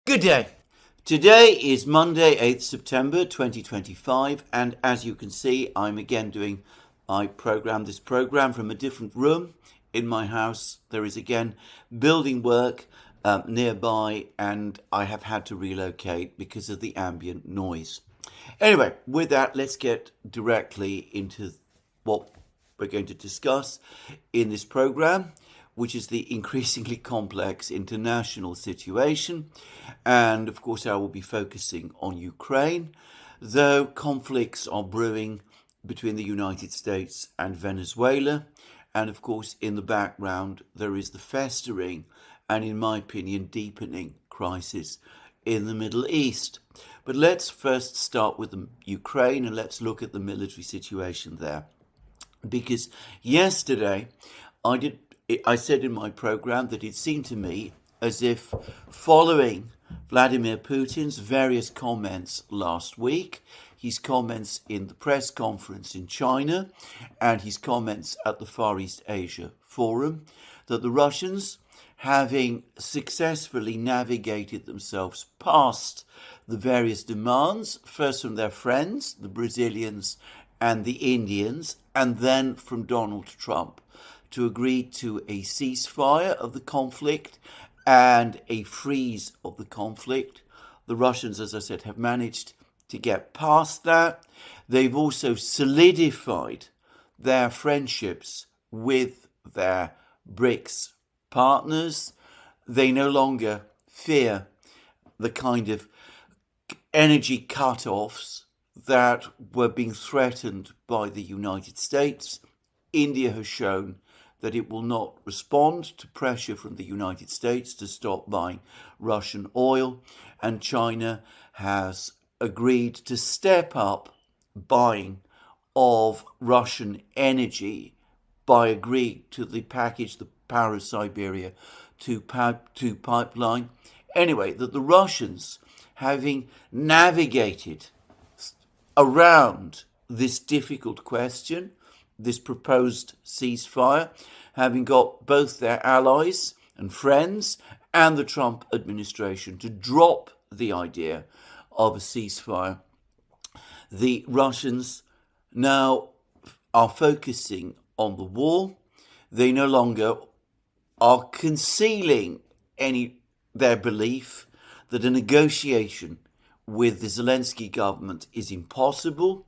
Good day. Today is Monday, 8th September 2025, and as you can see, I'm again doing this program from a different room in my house. There is again building work nearby, and I have had to relocate because of the ambient noise. Anyway, with that, let's get directly into what we're going to discuss in this program, which is the increasingly complex international situation. And of course, I will be focusing on Ukraine, though conflicts are brewing between the United States and Venezuela. And of course, in the background, there is the festering and, in my opinion, deepening crisis in the Middle East. But let's first start with Ukraine and let's look at the military situation there. Because yesterday, I said in my program that it seemed to me as if, following Vladimir Putin's various comments last week, his comments in the press conference in China and his comments at the Far East Asia Forum, that the Russians, having successfully navigated themselves past the various demands, first from their friends, the Brazilians and the Indians, and then from Donald Trump, to agree to a ceasefire of the conflict and a freeze of the conflict. The Russians, as I said, have managed to get past that. They've also solidified their friendships with their BRICS partners. They no longer fear the kind of energy cut-offs that were being threatened by the United States. India has shown that it will not respond to pressure from the United States to stop buying Russian oil, and China has agreed to step up buying of Russian energy by agreeing to the package, the Power of Siberia 2 pipeline. Anyway, that the Russians, having navigated around this difficult question, this proposed ceasefire, having got both their allies and friends and the Trump administration to drop the idea of a ceasefire, the Russians now are focusing on the war. They no longer are concealing their belief that a negotiation with the Zelensky government is impossible.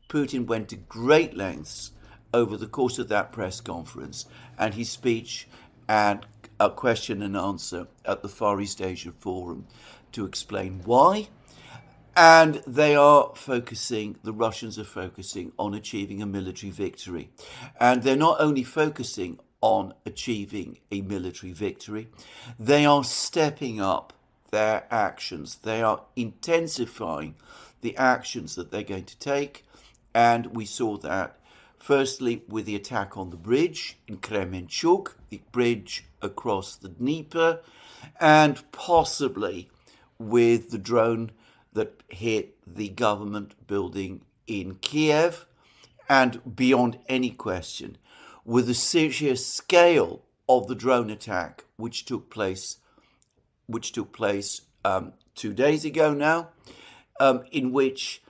Putin went to great lengths over the course of that press conference and his speech and a question and answer at the Far East Asia Forum to explain why. And the Russians are focusing on achieving a military victory. And they're not only focusing on achieving a military victory, they are stepping up their actions. They are intensifying the actions that they're going to take. And we saw that firstly with the attack on the bridge in Kremenchuk, the bridge across the Dnieper, and possibly with the drone that hit the government building in Kiev, and beyond any question, with the sheer scale of the drone attack which took place 2 days ago now, in which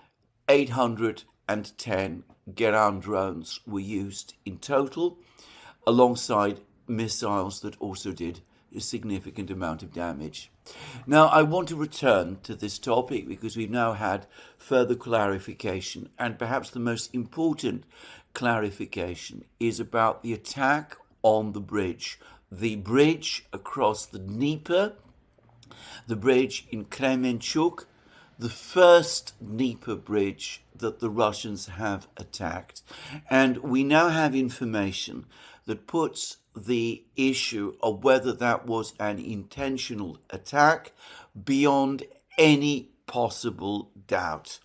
810 Geran drones were used in total, alongside missiles that also did a significant amount of damage. Now, I want to return to this topic because we've now had further clarification, and perhaps the most important clarification is about the attack on the bridge across the Dnieper, the bridge in Kremenchuk, the first Dnieper bridge that the Russians have attacked. And we now have information that puts the issue of whether that was an intentional attack beyond any possible doubt.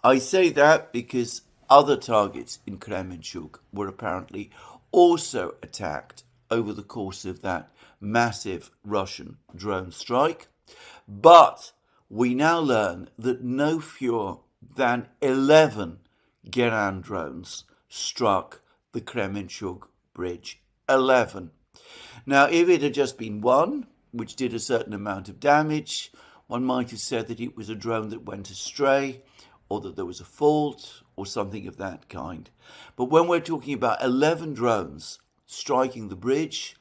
I say that because other targets in Kremenchuk were apparently also attacked over the course of that massive Russian drone strike. But we now learn that no fewer than 11 Geran drones struck the Kremenchuk bridge. 11. Now, if it had just been one, which did a certain amount of damage, one might have said that it was a drone that went astray, or that there was a fault, or something of that kind. But when we're talking about 11 drones striking the bridge,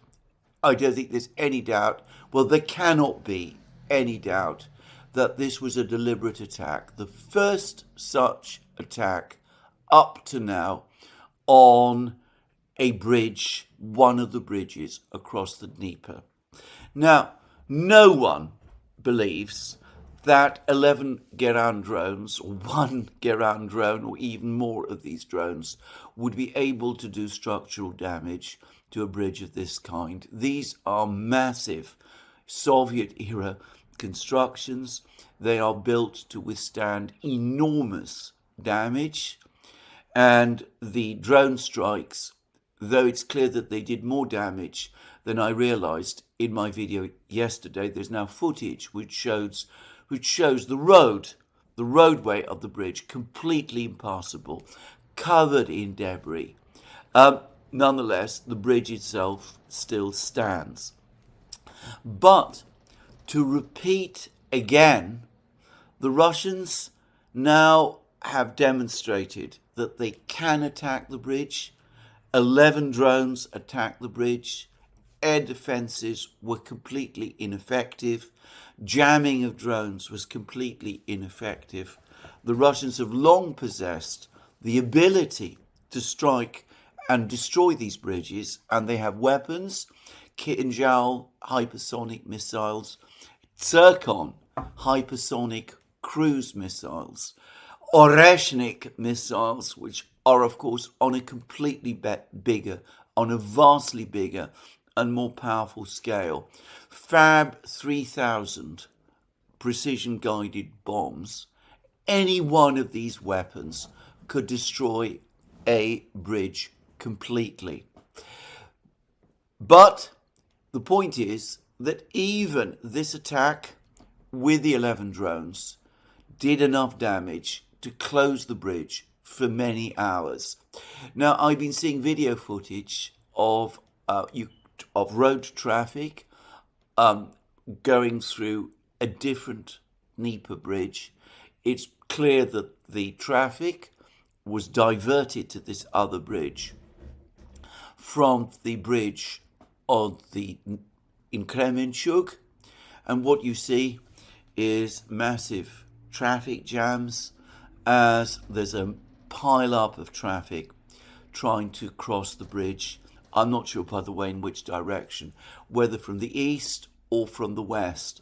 I don't think there's any doubt, well, there cannot be any doubt that this was a deliberate attack. The first such attack up to now on a bridge, one of the bridges across the Dnieper. Now, no one believes that 11 Geran drones, or one Geran drone, or even more of these drones, would be able to do structural damage to a bridge of this kind. These are massive Soviet-era constructions. They are built to withstand enormous damage, and the drone strikes, though it's clear that they did more damage than I realized in my video yesterday, there's now footage which shows the roadway of the bridge completely impassable, covered in debris. Nonetheless, the bridge itself still stands. But to repeat again, the Russians now have demonstrated that they can attack the bridge. 11 drones attacked the bridge. Air defenses were completely ineffective. Jamming of drones was completely ineffective. The Russians have long possessed the ability to strike and destroy these bridges, and they have weapons, Kinjal hypersonic missiles, Zircon hypersonic cruise missiles, Oreshnik missiles, which are of course on a completely bigger, on a vastly bigger and more powerful scale. Fab 3000 precision guided bombs. Any one of these weapons could destroy a bridge completely. But the point is that even this attack with the 11 drones did enough damage to close the bridge for many hours. Now, I've been seeing video footage of road traffic going through a different Dnieper bridge. It's clear that the traffic was diverted to this other bridge from the bridge in Kremenchug, and what you see is massive traffic jams as there's a pile up of traffic trying to cross the bridge. I'm not sure, by the way, in which direction, whether from the east or from the west.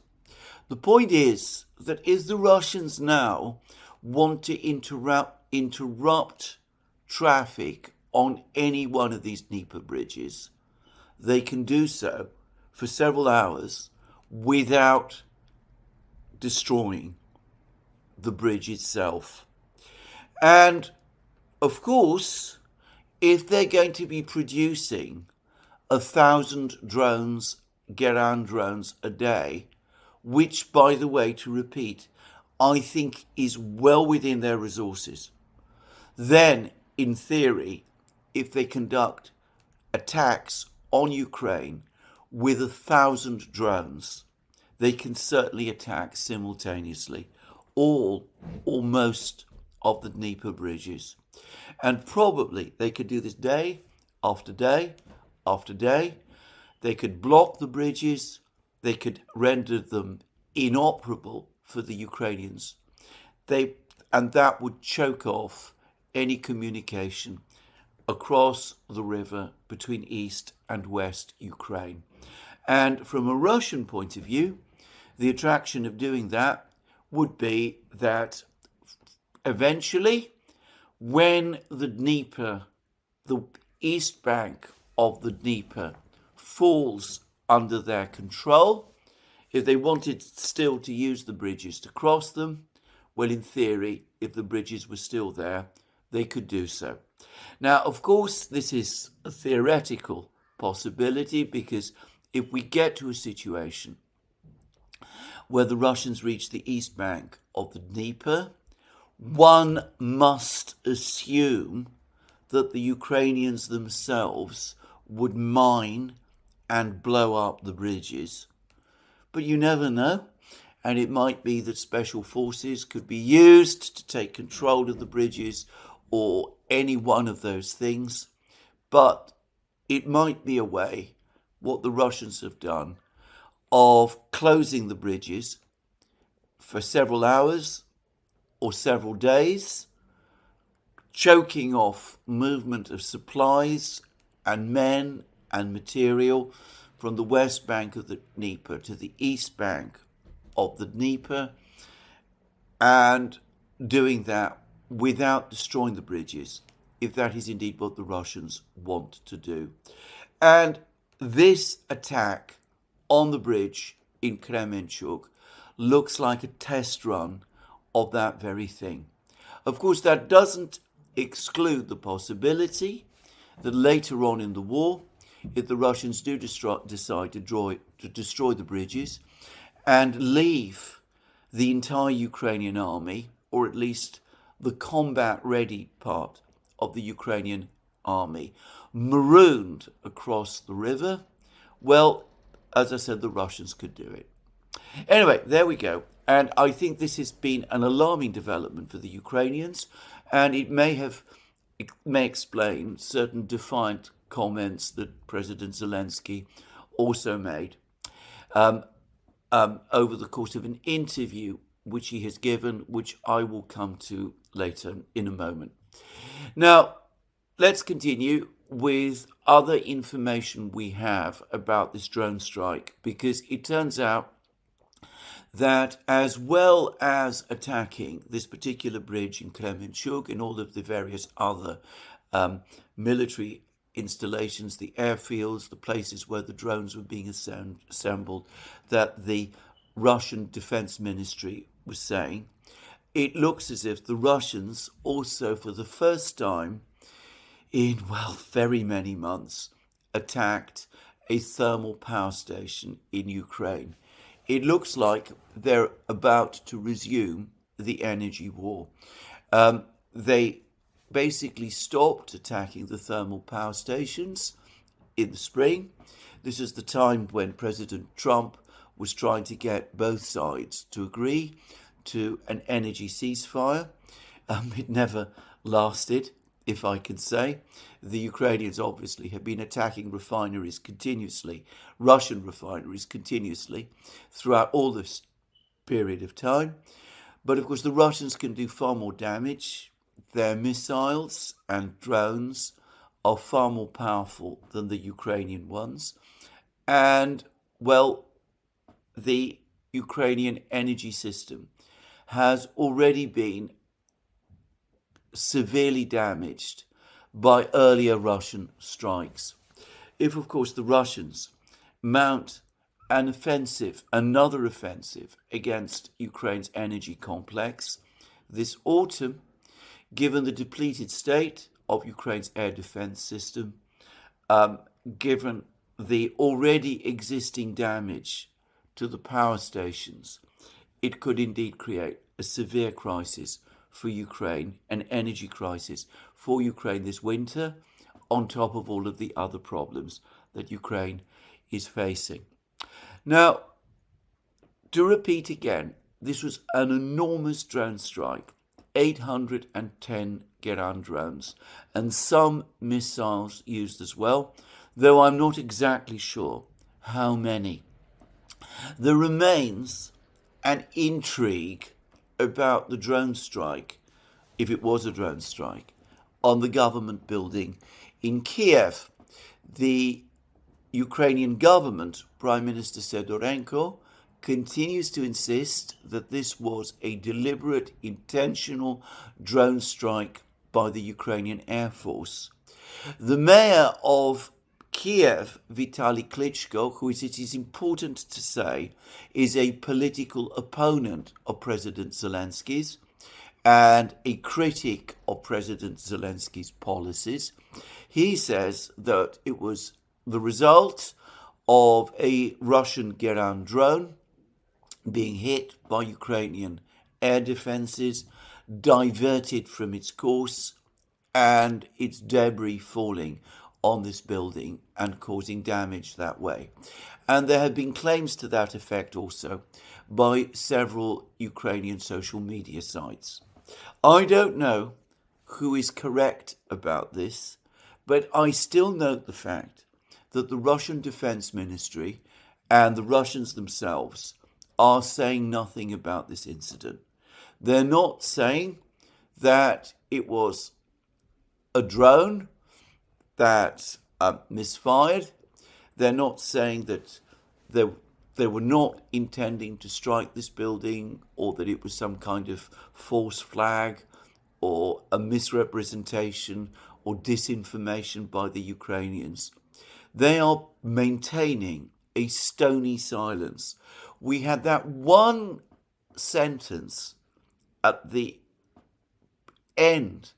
The point is that if the Russians now want to interrupt traffic on any one of these Dnieper bridges, they can do so for several hours without destroying the bridge itself. And of course, if they're going to be producing 1,000 drones, Geran drones a day, which, by the way, to repeat, I think is well within their resources, then, in theory, if they conduct attacks on Ukraine with 1,000 drones, they can certainly attack simultaneously all or most of the Dnieper bridges. And probably they could do this day after day after day. They could block the bridges. They could render them inoperable for the Ukrainians. And that would choke off any communication across the river between East and West Ukraine. And from a Russian point of view, the attraction of doing that would be that eventually, when the Dnieper, the east bank of the Dnieper, falls under their control, if they wanted still to use the bridges to cross them, well, in theory, if the bridges were still there, they could do so. Now, of course, this is a theoretical possibility, because if we get to a situation where the Russians reach the east bank of the Dnieper, one must assume that the Ukrainians themselves would mine and blow up the bridges. But you never know. and it might be that special forces could be used to take control of the bridges or any one of those things. But it might be a way, what the Russians have done, of closing the bridges for several hours or several days, choking off movement of supplies and men and material from the west bank of the Dnieper to the east bank of the Dnieper, and doing that without destroying the bridges, if that is indeed what the Russians want to do. And this attack on the bridge in Kremenchuk looks like a test run of that very thing. Of course, that doesn't exclude the possibility that later on in the war, if the Russians do decide to destroy the bridges and leave the entire Ukrainian army, or at least the combat-ready part of the Ukrainian army, marooned across the river, well, as I said, the Russians could do it. Anyway, there we go. And I think this has been an alarming development for the Ukrainians, and it may explain certain defiant comments that President Zelensky also made over the course of an interview which he has given, which I will come to later in a moment. Now, let's continue with other information we have about this drone strike, because it turns out that as well as attacking this particular bridge in Kremenchuk and all of the various other military installations, the airfields, the places where the drones were being assembled, that the Russian Defense Ministry was saying, it looks as if the Russians also, for the first time in, well, very many months, attacked a thermal power station in Ukraine. It looks like they're about to resume the energy war. They basically stopped attacking the thermal power stations in the spring. This is the time when President Trump was trying to get both sides to agree to an energy ceasefire. It never lasted, if I can say. The Ukrainians obviously have been attacking refineries continuously, Russian refineries continuously, throughout all this period of time. But of course the Russians can do far more damage. Their missiles and drones are far more powerful than the Ukrainian ones. And, well, the Ukrainian energy system has already been severely damaged by earlier Russian strikes. If, of course, the Russians mount an offensive, another offensive against Ukraine's energy complex this autumn, given the depleted state of Ukraine's air defense system, given the already existing damage to the power stations, it could indeed create a severe crisis for Ukraine, an energy crisis for Ukraine this winter, on top of all of the other problems that Ukraine is facing. Now, to repeat again, this was an enormous drone strike, 810 Geran drones, and some missiles used as well, though I'm not exactly sure how many. There remains an intrigue about the drone strike, if it was a drone strike, on the government building in Kiev. The Ukrainian government, Prime Minister Sidorenko, continues to insist that this was a deliberate, intentional drone strike by the Ukrainian Air Force. The mayor of Kiev, Vitaly Klitschko, who it is important to say is a political opponent of President Zelenskyy's and a critic of President Zelenskyy's policies, he says that it was the result of a Russian Geran drone being hit by Ukrainian air defenses, diverted from its course, and its debris falling on this building and causing damage that way. And there have been claims to that effect also by several Ukrainian social media sites. I don't know who is correct about this, but I still note the fact that the Russian Defense Ministry and the Russians themselves are saying nothing about this incident. They're not saying that it was a drone that misfired. They're not saying that they were not intending to strike this building, or that it was some kind of false flag or a misrepresentation or disinformation by the Ukrainians. They are maintaining a stony silence. We had that one sentence at the end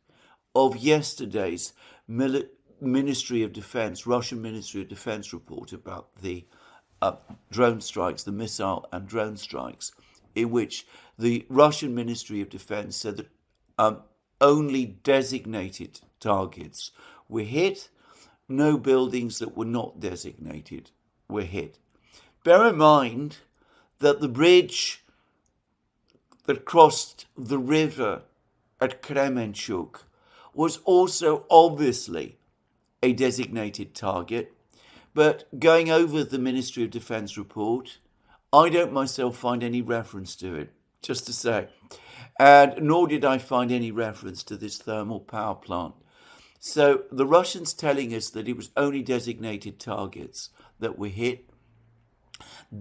of yesterday's Ministry of Defense, Russian Ministry of Defense report about the drone strikes, the missile and drone strikes, in which the Russian Ministry of Defense said that only designated targets were hit. No buildings that were not designated were hit. Bear in mind that the bridge that crossed the river at Kremenchuk was also obviously a designated target. But going over the Ministry of Defense report, I don't myself find any reference to it, just to say. And nor did I find any reference to this thermal power plant. So the Russians telling us that it was only designated targets that were hit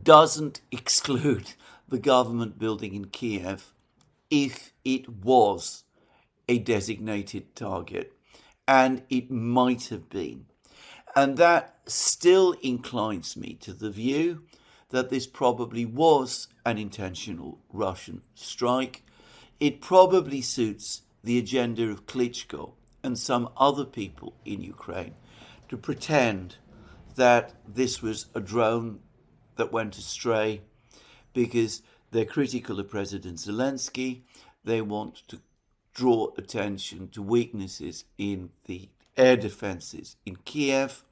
doesn't exclude the government building in Kiev if it was a designated target, and it might have been. And that still inclines me to the view that this probably was an intentional Russian strike. It probably suits the agenda of Klitschko and some other people in Ukraine to pretend that this was a drone that went astray because they're critical of President Zelensky. They want to draw attention to weaknesses in the air defenses in Kiev.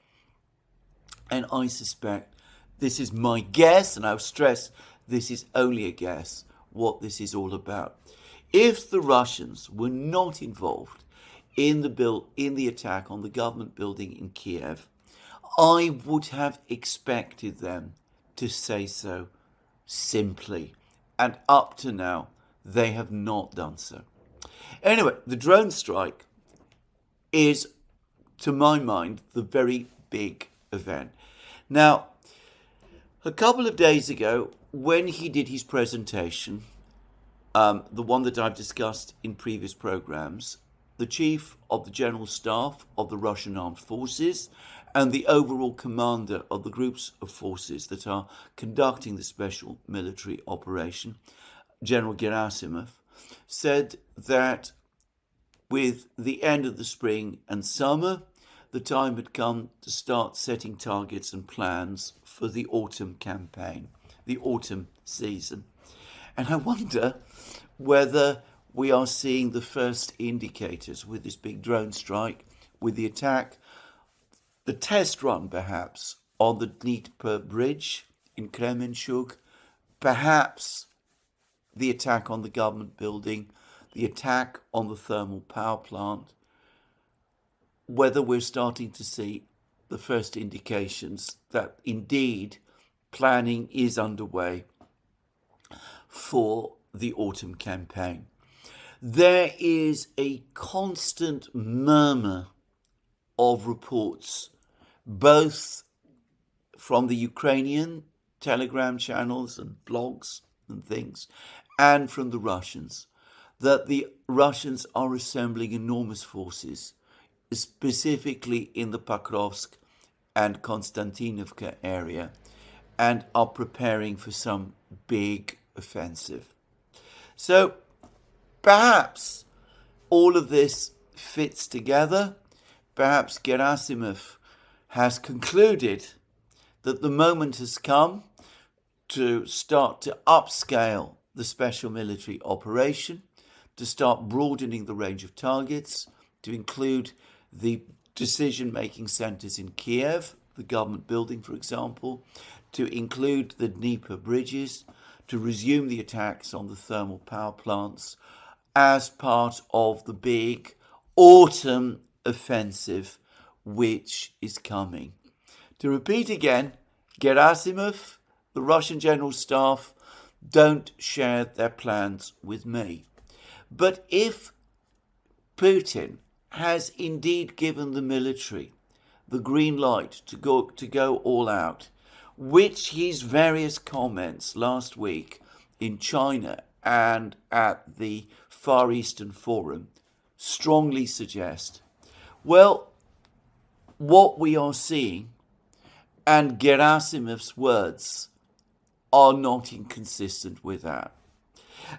And I suspect, this is my guess, and I'll stress this is only a guess, what this is all about. If the Russians were not involved in the attack on the government building in Kiev, I would have expected them to say so simply. And up to now, they have not done so. Anyway, the drone strike is, to my mind, the very big event. Now, a couple of days ago, when he did his presentation, the one that I've discussed in previous programs, the chief of the general staff of the Russian armed forces and the overall commander of the groups of forces that are conducting the special military operation, General Gerasimov, said that with the end of the spring and summer, the time had come to start setting targets and plans for the autumn campaign, the autumn season. And I wonder whether we are seeing the first indicators with this big drone strike, with the attack, the test run perhaps on the Dnieper bridge in Kremenchuk, perhaps the attack on the government building, the attack on the thermal power plant, whether we're starting to see the first indications that indeed planning is underway for the autumn campaign. There is a constant murmur of reports, both from the Ukrainian Telegram channels and blogs and things, and from the Russians, that the Russians are assembling enormous forces, specifically in the Pokrovsk and Konstantinovka area, and are preparing for some big offensive. So perhaps all of this fits together. Perhaps Gerasimov has concluded that the moment has come to start to upscale the special military operation, to start broadening the range of targets, to include the decision-making centres in Kiev, the government building, for example, to include the Dnieper bridges, to resume the attacks on the thermal power plants as part of the big autumn offensive which is coming. To repeat again, Gerasimov, the Russian General Staff, don't share their plans with me. But if Putin has indeed given the military the green light to go all out, which his various comments last week in China and at the Far Eastern Forum strongly suggest, well, what we are seeing and Gerasimov's words are not inconsistent with that.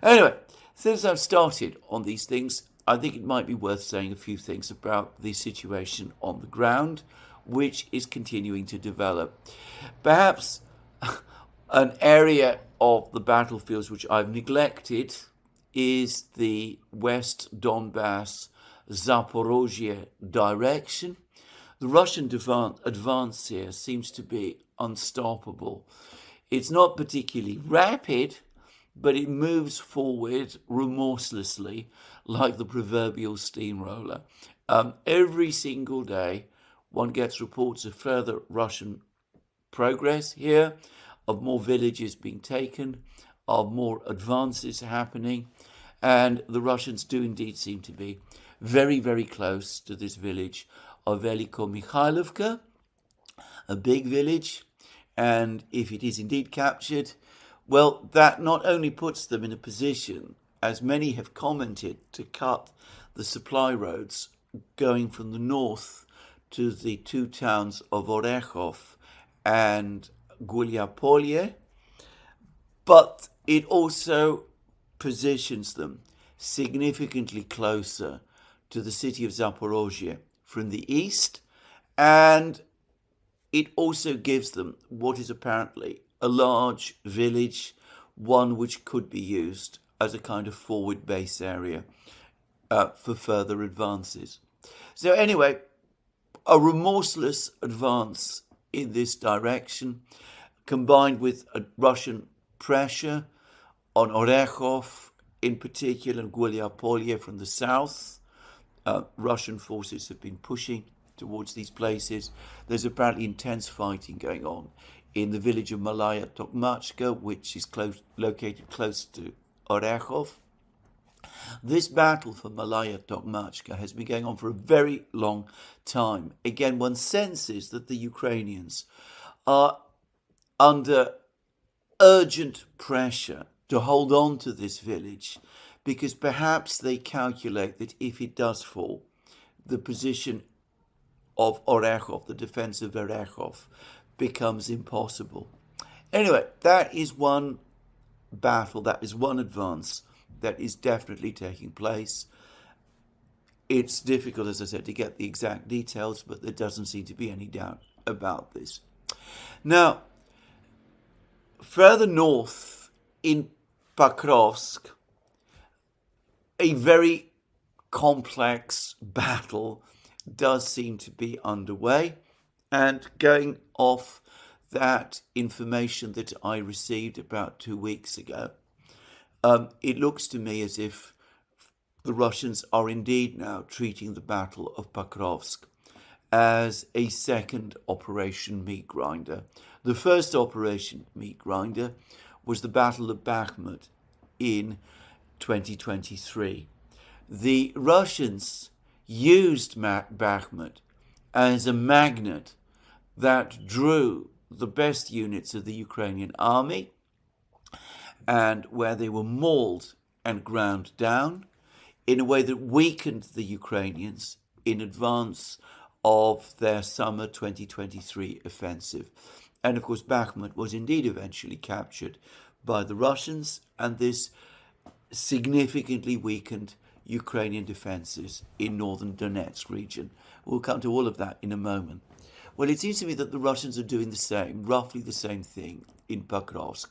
Anyway, since I've started on these things, I think it might be worth saying a few things about the situation on the ground, which is continuing to develop. Perhaps an area of the battlefields which I've neglected is the West Donbass, Zaporozhye direction. The Russian advance here seems to be unstoppable. It's not particularly rapid, but it moves forward remorselessly like the proverbial steamroller. Every single day, one gets reports of further Russian progress here, of more villages being taken, of more advances happening, and the Russians do indeed seem to be very, very close to this village of Veliko-Mikhailovka, a big village, and if it is indeed captured, well, that not only puts them in a position, as many have commented, to cut the supply roads going from the north to the two towns of Orekhov and Gulyapolye, but it also positions them significantly closer to the city of Zaporozhye from the east, and it also gives them what is apparently a large village, one which could be used as a kind of forward base area for further advances. So anyway, a remorseless advance in this direction, combined with a Russian pressure on Orekhov in particular, and Gulyapolye from the south. Russian forces have been pushing towards these places. There's apparently intense fighting going on in the village of Malaya Tokmachka, which is located close to Orekhov. This battle for Malaya Tokmachka has been going on for a very long time. Again, one senses that the Ukrainians are under urgent pressure to hold on to this village, because perhaps they calculate that if it does fall, the position of Orekhov, the defense of Orekhov, becomes impossible. Anyway, that is one battle, that is one advance that is definitely taking place. It's difficult, as I said, to get the exact details, but there doesn't seem to be any doubt about this. Now, further north in Pokrovsk, a very complex battle does seem to be underway, and going off that information that I received about 2 weeks ago, it looks to me as if the Russians are indeed now treating the Battle of Pokrovsk as a second Operation Meat Grinder. The first Operation Meat Grinder was the Battle of Bakhmut in 2023. The Russians used Bakhmut as a magnet that drew the best units of the Ukrainian army, and where they were mauled and ground down in a way that weakened the Ukrainians in advance of their summer 2023 offensive. And of course, Bakhmut was indeed eventually captured by the Russians, and this significantly weakened Ukrainian defenses in northern Donetsk region. We'll come to all of that in a moment. Well, it seems to me that the Russians are doing the same, roughly the same thing in Pokrovsk.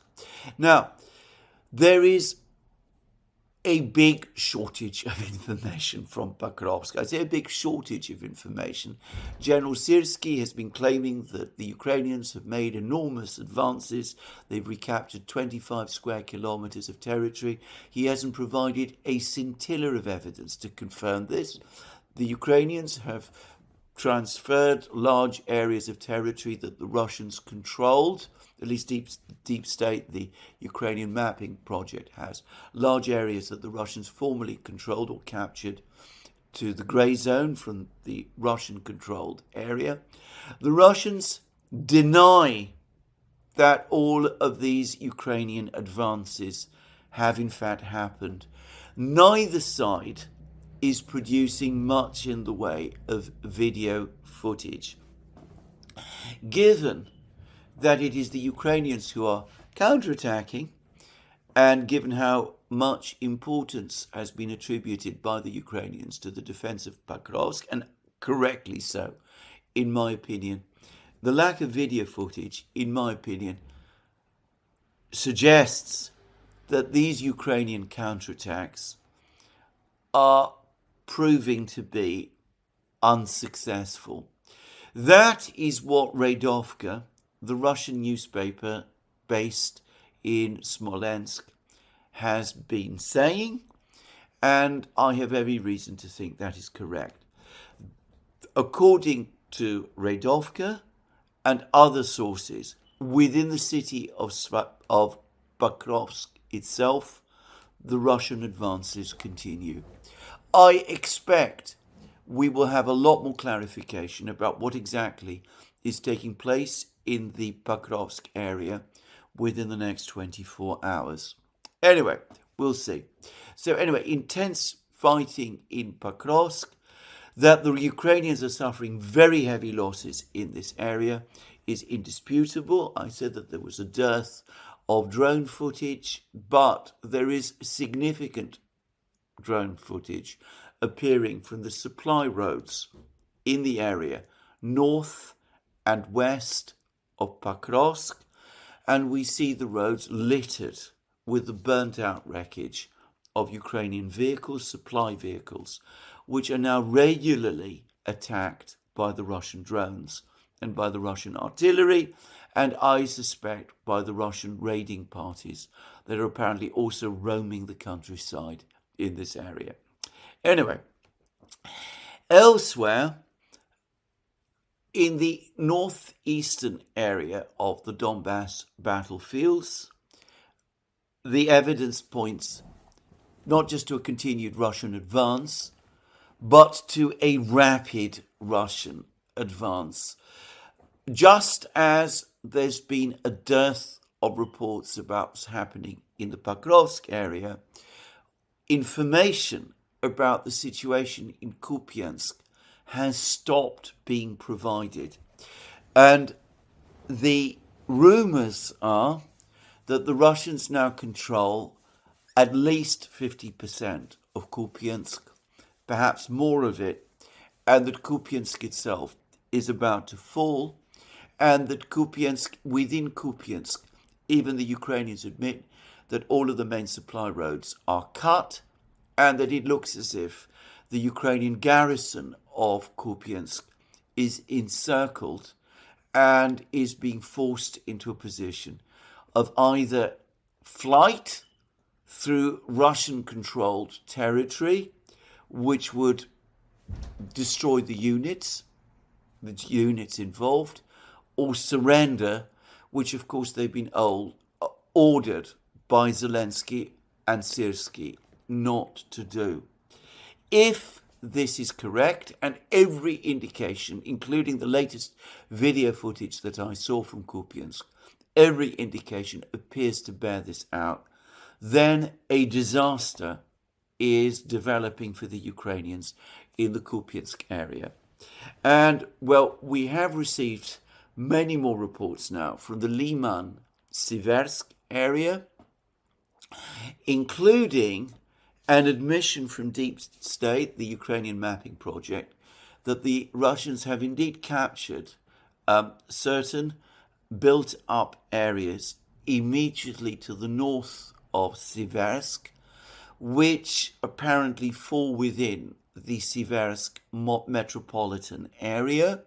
Now, there is a big shortage of information from Pokrovsk. I say a big shortage of information. General Syrsky has been claiming that the Ukrainians have made enormous advances. They've recaptured 25 square kilometers of territory. He hasn't provided a scintilla of evidence to confirm this. The Ukrainians have transferred large areas of territory that the Russians controlled. At least deep state, the Ukrainian mapping project has large areas that the Russians formerly controlled or captured to the grey zone from the Russian-controlled area. The Russians deny that all of these Ukrainian advances have in fact happened. Neither side is producing much in the way of video footage. Given that it is the Ukrainians who are counterattacking, and given how much importance has been attributed by the Ukrainians to the defense of Pokrovsk, and correctly so, in my opinion, the lack of video footage, in my opinion, suggests that these Ukrainian counterattacks are proving to be unsuccessful. That is what Radovka, the Russian newspaper based in Smolensk, has been saying, and I have every reason to think that is correct. According to Radovka and other sources within the city of Pokrovsk itself, the Russian advances continue. I expect we will have a lot more clarification about what exactly is taking place in the Pokrovsk area within the next 24 hours. Anyway, we'll see. So anyway, intense fighting in Pokrovsk, that the Ukrainians are suffering very heavy losses in this area is indisputable. I said that there was a dearth of drone footage, but there is significant drone footage appearing from the supply roads in the area, north and west of Pokrovsk, and we see the roads littered with the burnt out wreckage of Ukrainian vehicles, supply vehicles, which are now regularly attacked by the Russian drones and by the Russian artillery, and I suspect by the Russian raiding parties that are apparently also roaming the countryside in this area. Anyway, elsewhere, in the northeastern area of the Donbass battlefields, the evidence points not just to a continued Russian advance, but to a rapid Russian advance. Just as there's been a dearth of reports about what's happening in the Pokrovsk area, information about the situation in Kupiansk has stopped being provided. And the rumors are that the Russians now control at least 50% of Kupiansk, perhaps more of it, and that Kupiansk itself is about to fall, and that within Kupiansk, even the Ukrainians admit that all of the main supply roads are cut, and that it looks as if the Ukrainian garrison of Kupiansk is encircled and is being forced into a position of either flight through Russian-controlled territory, which would destroy the units involved, or surrender, which of course they've been ordered by Zelensky and Syrsky not to do. If this is correct, and every indication, including the latest video footage that I saw from Kupiansk, every indication appears to bear this out, then a disaster is developing for the Ukrainians in the Kupiansk area. And, well, we have received many more reports now from the Liman-Siversk area, including an admission from Deep State, the Ukrainian mapping project, that the Russians have indeed captured certain built-up areas immediately to the north of Siversk, which apparently fall within the Siversk metropolitan area.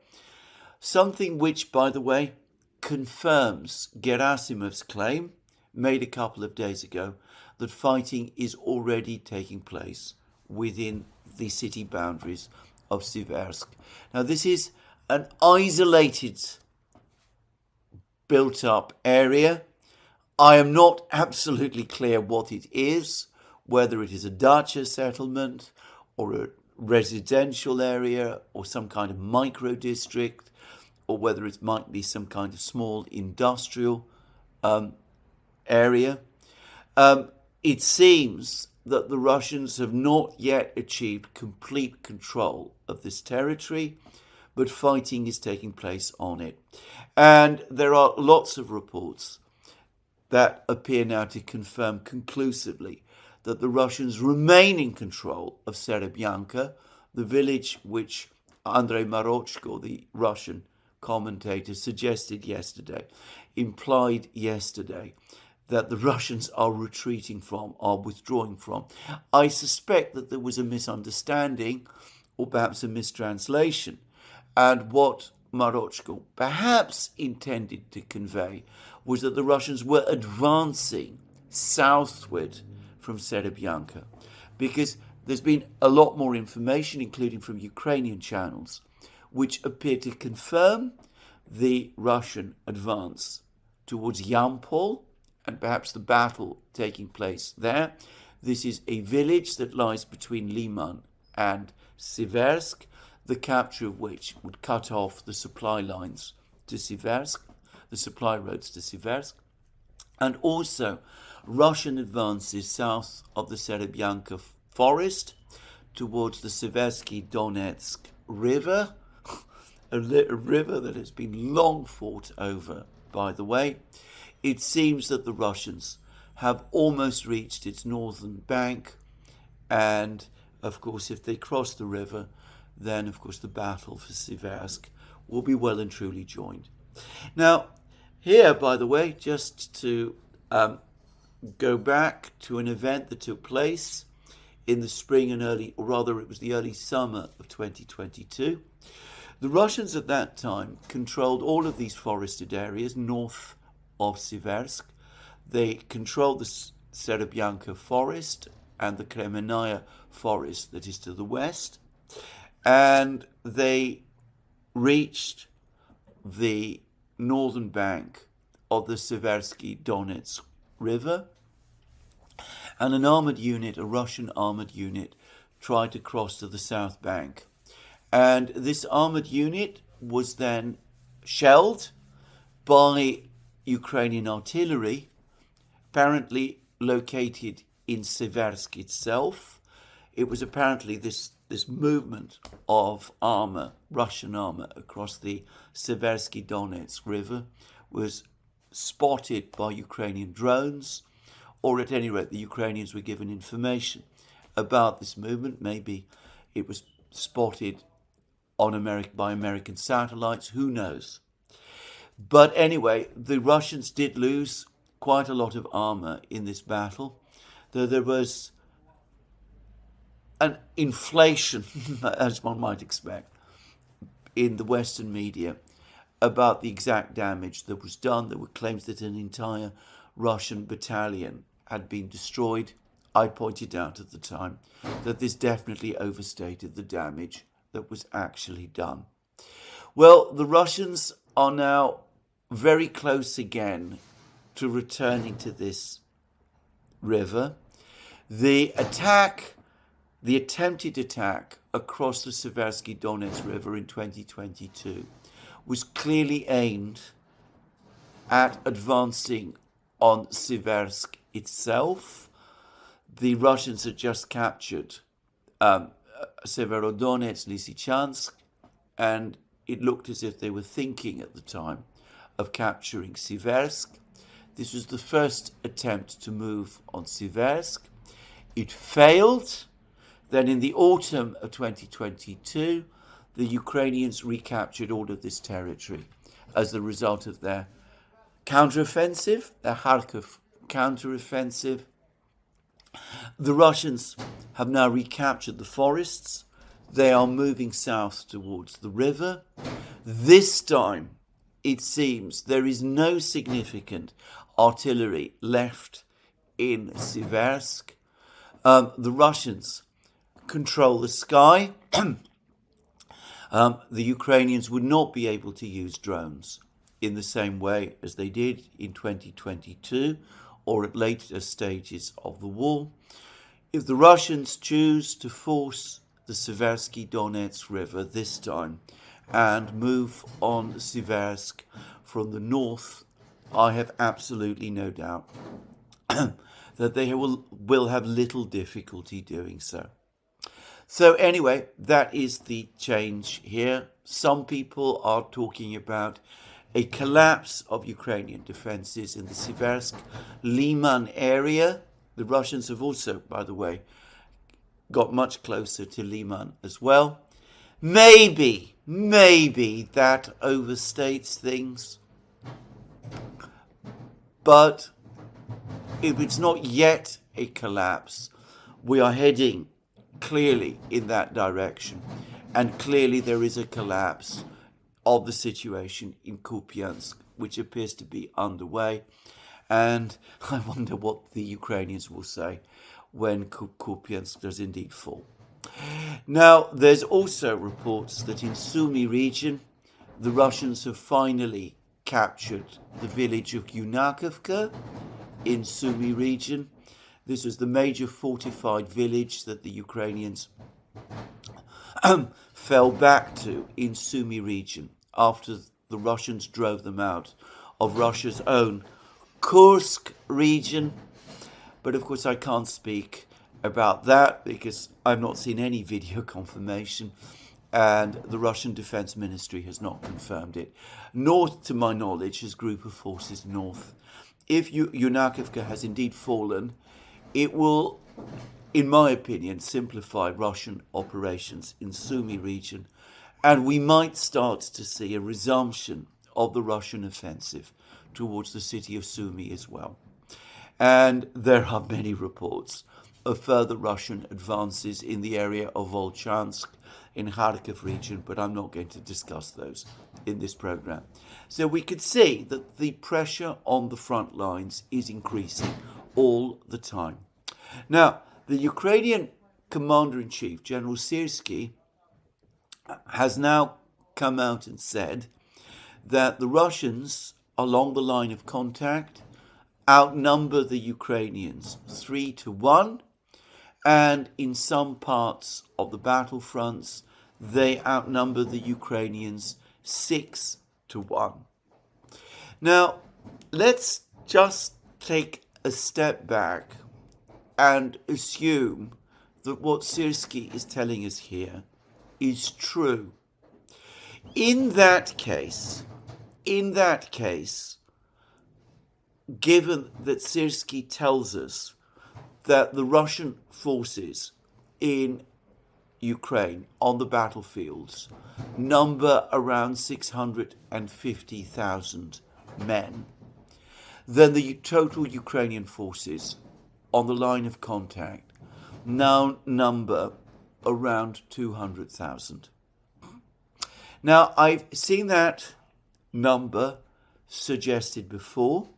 Something which, by the way, confirms Gerasimov's claim made a couple of days ago that fighting is already taking place within the city boundaries of Siversk. Now, this is an isolated, built-up area. I am not absolutely clear what it is, whether it is a dacha settlement or a residential area or some kind of micro-district, or whether it might be some kind of small industrial area. It seems that the Russians have not yet achieved complete control of this territory, but fighting is taking place on it. And there are lots of reports that appear now to confirm conclusively that the Russians remain in control of Serebyanka, the village which Andrei Marochko, the Russian commentator, suggested yesterday, implied yesterday, that the Russians are retreating from, are withdrawing from. I suspect that there was a misunderstanding or perhaps a mistranslation. And what Marochko perhaps intended to convey was that the Russians were advancing southward from Serebyanka, because there's been a lot more information, including from Ukrainian channels, which appear to confirm the Russian advance towards Yampol and perhaps the battle taking place there. This is a village that lies between Liman and Siversk, the capture of which would cut off the supply lines to Siversk, the supply roads to Siversk, and also Russian advances south of the Serebyanka forest towards the Seversky Donetsk river, a river that has been long fought over, by the way. It seems that the Russians have almost reached its northern bank, and of course if they cross the river, then of course the battle for Siversk will be well and truly joined. Now, here, by the way, just to go back to an event that took place in the spring and early, or rather it was the early summer of 2022. The Russians at that time controlled all of these forested areas north of Siversk. They controlled the Serebyanka forest and the Kremenaya forest that is to the west, and they reached the northern bank of the Seversky Donetsk river, and an armoured unit, a Russian armoured unit, tried to cross to the south bank. And this armoured unit was then shelled by Ukrainian artillery, apparently located in Siversk itself. It was apparently this movement of armour, Russian armour, across the Seversky Donetsk river was spotted by Ukrainian drones, or at any rate the Ukrainians were given information about this movement. Maybe it was spotted by American satellites, who knows. But anyway, the Russians did lose quite a lot of armour in this battle, though there was an inflation, as one might expect, in the Western media about the exact damage that was done. There were claims that an entire Russian battalion had been destroyed. I pointed out at the time that this definitely overstated the damage that was actually done. Well, the Russians are now very close again to returning to this river. The attempted attack across the Seversky Donetsk River in 2022 was clearly aimed at advancing on Siversk itself. The Russians had just captured Severodonetsk, Lysychansk, and it looked as if they were thinking at the time of capturing Siversk. This was the first attempt to move on Siversk. It failed. Then in the autumn of 2022, the Ukrainians recaptured all of this territory as the result of their counteroffensive, their Kharkov counteroffensive, The Russians have now recaptured the forests. They are moving south towards the river. This time, it seems there is no significant artillery left in Siversk. The Russians control the sky. The Ukrainians would not be able to use drones in the same way as they did in 2022 or at later stages of the war. If the Russians choose to force the Syrsky Donetsk River this time and move on Siversk from the north, I have absolutely no doubt that they will have little difficulty doing so. So anyway, that is the change here. Some people are talking about a collapse of Ukrainian defenses in the Siversk-Liman area. The Russians have also, by the way, got much closer to Liman as well. Maybe that overstates things. But if it's not yet a collapse, we are heading clearly in that direction. And clearly there is a collapse of the situation in Kupiansk, which appears to be underway. And I wonder what the Ukrainians will say when Kupiansk does indeed fall. Now, there's also reports that in Sumy region, the Russians have finally captured the village of Yunakovka in Sumy region. This was the major fortified village that the Ukrainians fell back to in Sumy region after the Russians drove them out of Russia's own Kursk region. But of course I can't speak about that because I've not seen any video confirmation and the Russian Defense Ministry has not confirmed it. Nor, to my knowledge, has Group of Forces North. If Yunakovka has indeed fallen, it will, in my opinion, simplify Russian operations in Sumy region, and we might start to see a resumption of the Russian offensive towards the city of Sumy as well. And there are many reports of further Russian advances in the area of Volchansk in Kharkiv region, but I'm not going to discuss those in this program. So we could see that the pressure on the front lines is increasing all the time. Now, the Ukrainian Commander-in-Chief, General Syrsky, has now come out and said that the Russians along the line of contact outnumber the Ukrainians 3-1, and in some parts of the battlefronts, they outnumber the Ukrainians 6-1. Now, let's just take a step back and assume that what Syrsky is telling us here is true. In that case, given that Syrsky tells us that the Russian forces in Ukraine on the battlefields number around 650,000 men, then the total Ukrainian forces on the line of contact now number around 200,000. Now, I've seen that number suggested before.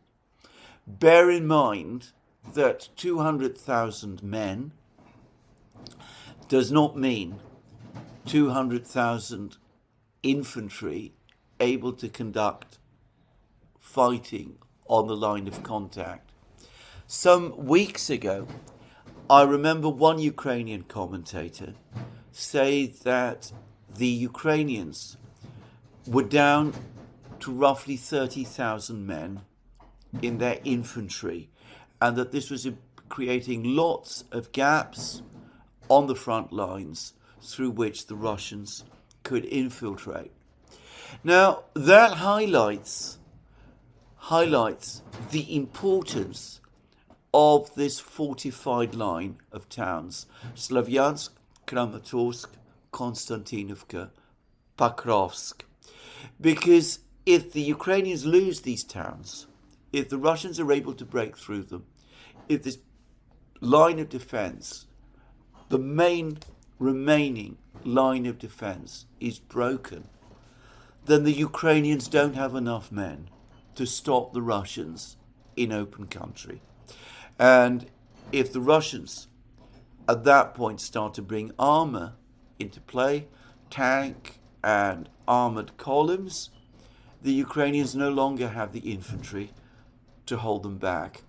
Bear in mind that 200,000 men does not mean 200,000 infantry able to conduct fighting on the line of contact. Some weeks ago, I remember one Ukrainian commentator say that the Ukrainians were down to roughly 30,000 men in their infantry, and that this was creating lots of gaps on the front lines through which the Russians could infiltrate. Now, that highlights the importance of this fortified line of towns: Slavyansk, Kramatorsk, Konstantinovka, Pokrovsk. Because if the Ukrainians lose these towns, if the Russians are able to break through them, if this line of defense, the main remaining line of defense, is broken, then the Ukrainians don't have enough men to stop the Russians in open country. And if the Russians at that point start to bring armor into play, tank and armored columns, the Ukrainians no longer have the infantry to hold them back.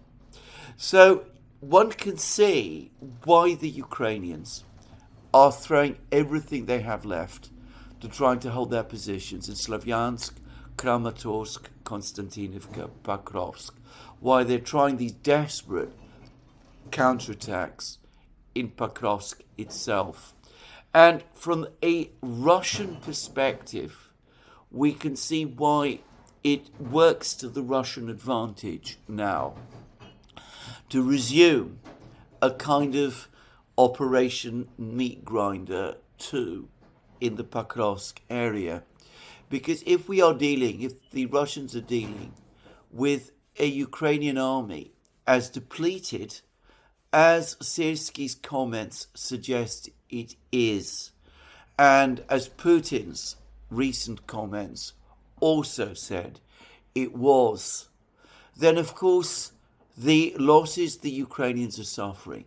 So one can see why the Ukrainians are throwing everything they have left to trying to hold their positions in Slavyansk, Kramatorsk, Konstantinivka, Pokrovsk, why they're trying these desperate counterattacks in Pokrovsk itself. And from a Russian perspective, we can see why it works to the Russian advantage now to resume a kind of Operation Meat Grinder 2 in the Pokrovsk area. Because if the Russians are dealing with a Ukrainian army as depleted as Syrsky's comments suggest it is, and as Putin's recent comments also said it was, then of course the losses the Ukrainians are suffering,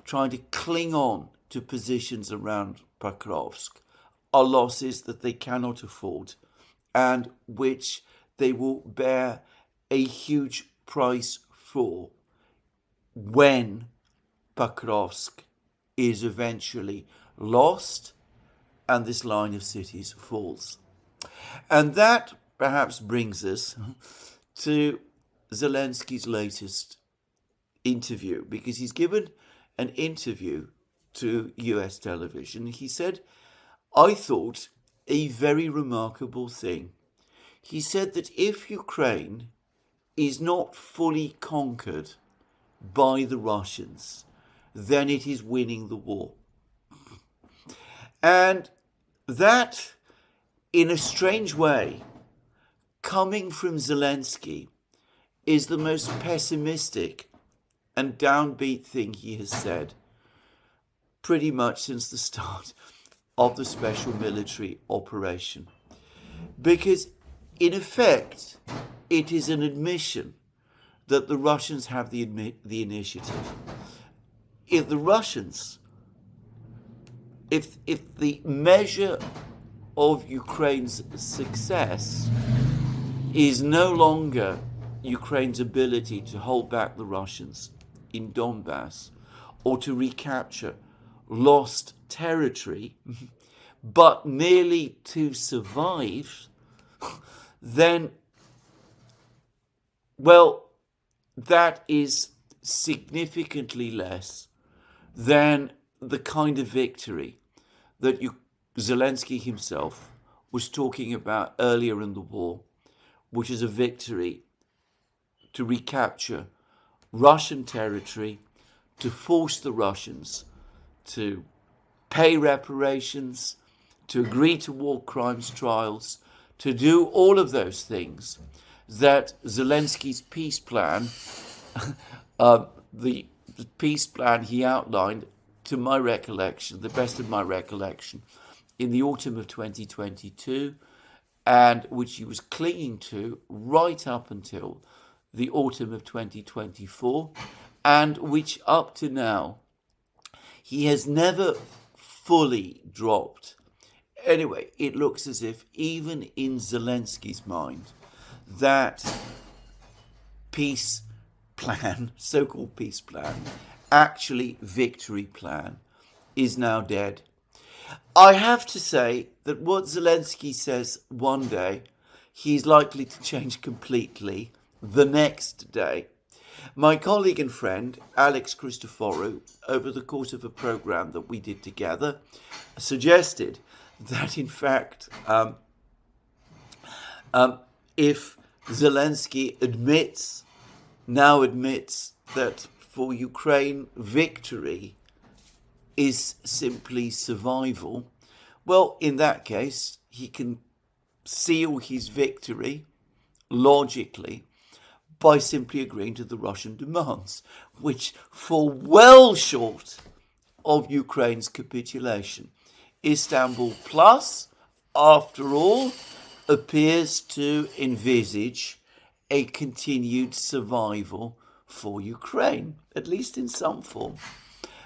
trying to cling on to positions around Pokrovsk, are losses that they cannot afford and which they will bear a huge price for when Pokrovsk is eventually lost and this line of cities falls. And that perhaps brings us to Zelenskyy's latest interview, because he's given an interview to US television. He said, I thought, a very remarkable thing. He said that if Ukraine is not fully conquered by the Russians, then it is winning the war. And that, in a strange way, coming from Zelensky, is the most pessimistic and downbeat thing he has said pretty much since the start of the special military operation. Because, in effect, it is an admission that the Russians have the initiative. If the Russians, if the measure of Ukraine's success is no longer Ukraine's ability to hold back the Russians in Donbass or to recapture lost territory, but merely to survive, then, well, that is significantly less than the kind of victory that Zelensky himself was talking about earlier in the war, which is a victory to recapture Russian territory, to force the Russians to pay reparations, to agree to war crimes trials, to do all of those things that Zelenskyy's peace plan, the peace plan he outlined, to my recollection, the best of my recollection, in the autumn of 2022, and which he was clinging to right up until the autumn of 2024, and which up to now he has never fully dropped. Anyway, it looks as if even in Zelenskyy's mind, that peace plan, so-called peace plan, actually victory plan, is now dead. I have to say that what Zelensky says one day, he's likely to change completely the next day. My colleague and friend, Alex Christoforou, over the course of a program that we did together, suggested that, in fact, if Zelensky now admits that for Ukraine, victory is simply survival, well, in that case, he can seal his victory logically by simply agreeing to the Russian demands, which fall well short of Ukraine's capitulation. Istanbul Plus, after all, appears to envisage a continued survival for Ukraine, at least in some form.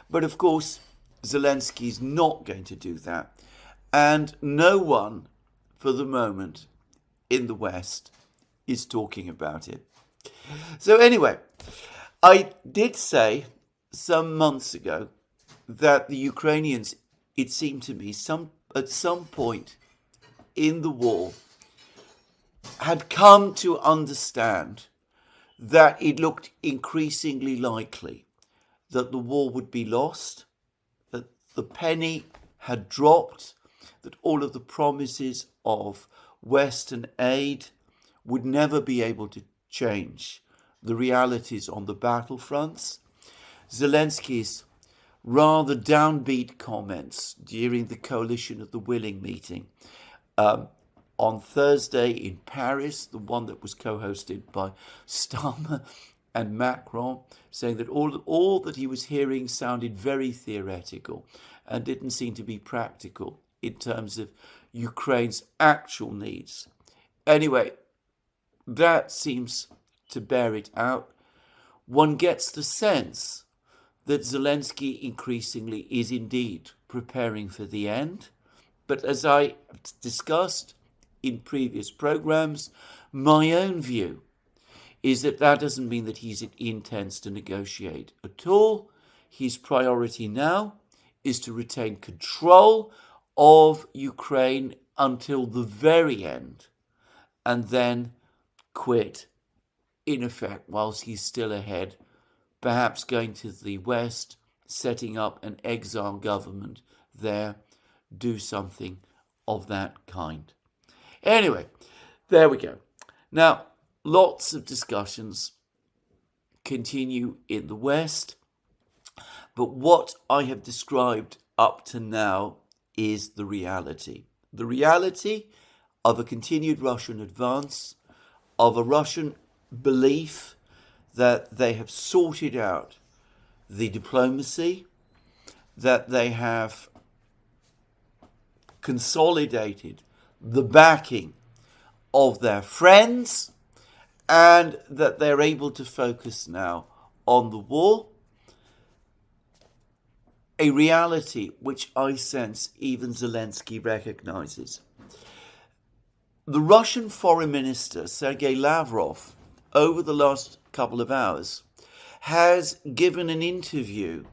But of course, Zelensky is not going to do that. And no one, for the moment, in the West is talking about it. So anyway, I did say some months ago that the Ukrainians, it seemed to me, at some point in the war, had come to understand that it looked increasingly likely that the war would be lost, that the penny had dropped, that all of the promises of Western aid would never be able to change the realities on the battlefronts. Zelensky's rather downbeat comments during the Coalition of the Willing meeting on Thursday in Paris, the one that was co-hosted by Starmer and Macron, saying that all that he was hearing sounded very theoretical and didn't seem to be practical in terms of Ukraine's actual needs. Anyway, that seems to bear it out. One gets the sense that Zelensky increasingly is indeed preparing for the end. But as I discussed in previous programs, my own view is that that doesn't mean that he intends to negotiate at all. His priority now is to retain control of Ukraine until the very end and then quit, in effect, whilst he's still ahead, perhaps going to the West, setting up an exile government there, do something of that kind. Anyway, there we go. Now, lots of discussions continue in the West, but what I have described up to now is the reality. The reality of a continued Russian advance, of a Russian belief that they have sorted out the diplomacy, that they have consolidated the backing of their friends, and that they're able to focus now on the war. A reality which I sense even Zelensky recognizes. The Russian Foreign Minister, Sergei Lavrov, over the last couple of hours, has given an interview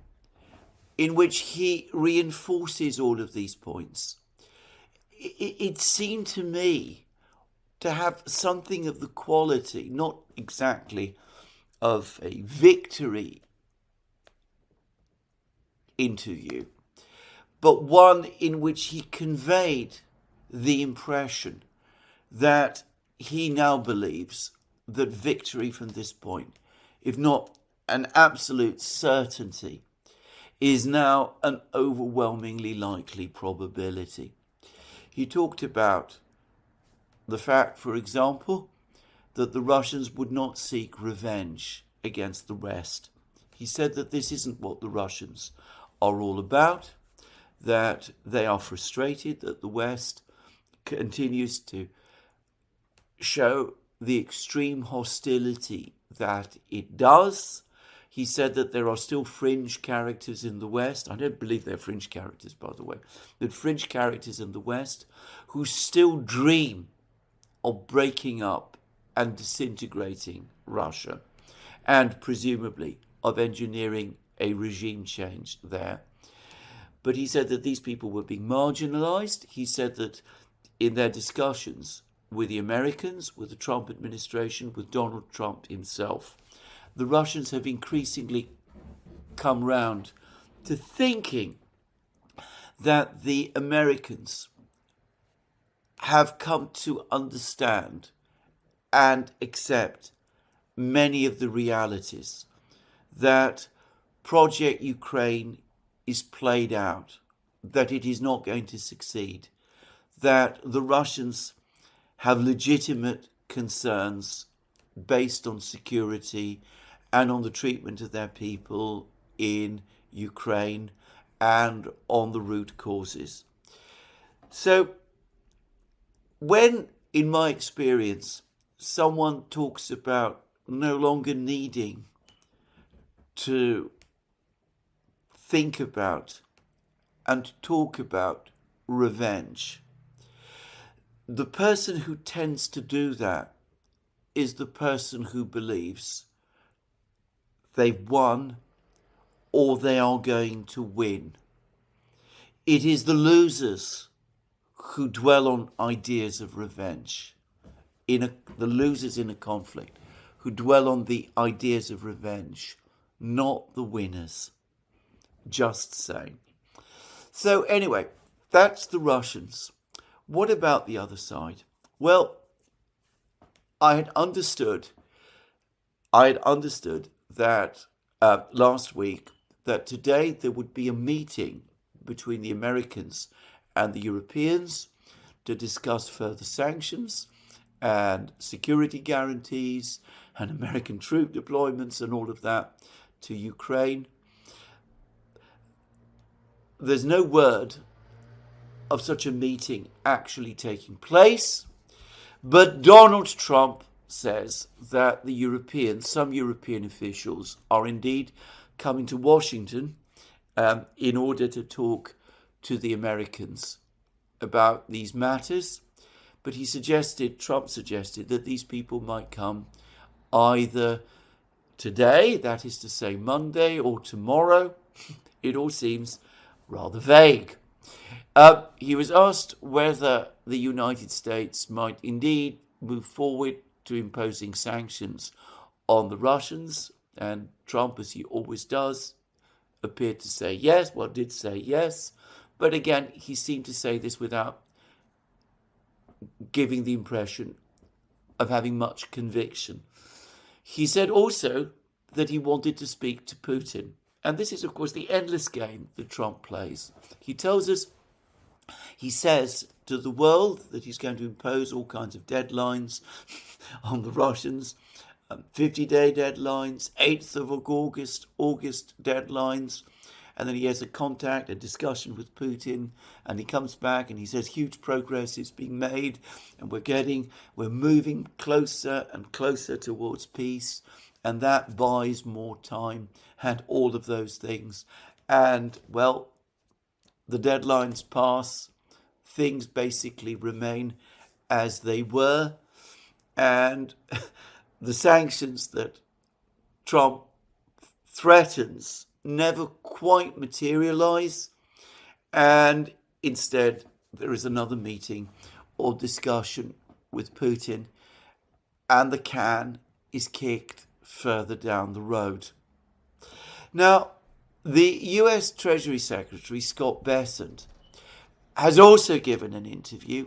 in which he reinforces all of these points. It seemed to me to have something of the quality, not exactly of a victory interview, but one in which he conveyed the impression that he now believes that victory from this point, if not an absolute certainty, is now an overwhelmingly likely probability. He talked about the fact, for example, that the Russians would not seek revenge against the West. He said that this isn't what the Russians are all about, that they are frustrated that the West continues to show the extreme hostility that it does. He said that there are still fringe characters in the West. I don't believe they're fringe characters, by the way. But fringe characters in the West who still dream of breaking up and disintegrating Russia, and presumably of engineering a regime change there. But he said that these people were being marginalized. He said that in their discussions with the Americans, with the Trump administration, with Donald Trump himself, the Russians have increasingly come round to thinking that the Americans have come to understand and accept many of the realities, that Project Ukraine is played out, that it is not going to succeed, that the Russians have legitimate concerns based on security and on the treatment of their people in Ukraine and on the root causes. So when, in my experience, someone talks about no longer needing to think about and talk about revenge, the person who tends to do that is the person who believes they've won or they are going to win. It is the losers who dwell on ideas of revenge, the losers in a conflict, who dwell on the ideas of revenge, not the winners. Just saying. So anyway, that's the Russians. What about the other side? Well, I had understood that last week that today there would be a meeting between the Americans and the Europeans to discuss further sanctions and security guarantees and American troop deployments and all of that to Ukraine. There's no word of such a meeting actually taking place, but Donald Trump says that some European officials are indeed coming to Washington in order to talk to the Americans about these matters. But Trump suggested that these people might come either today, that is to say Monday, or tomorrow. It all seems rather vague. He was asked whether the United States might indeed move forward to imposing sanctions on the Russians, and Trump, as he always does, appeared to say yes, did say yes, but again, he seemed to say this without giving the impression of having much conviction. He said also that he wanted to speak to Putin, and this is, of course, the endless game that Trump plays. He says to the world that he's going to impose all kinds of deadlines on the Russians, 50-day deadlines, 8th of August deadlines, and then he has a discussion with Putin, and he comes back and he says huge progress is being made, and we're moving closer and closer towards peace, and that buys more time, and all of those things. And, well, the deadlines pass, things basically remain as they were, and the sanctions that Trump threatens never quite materialize, and instead there is another meeting or discussion with Putin, and the can is kicked further down the road. Now, the US Treasury Secretary, Scott Bessent, has also given an interview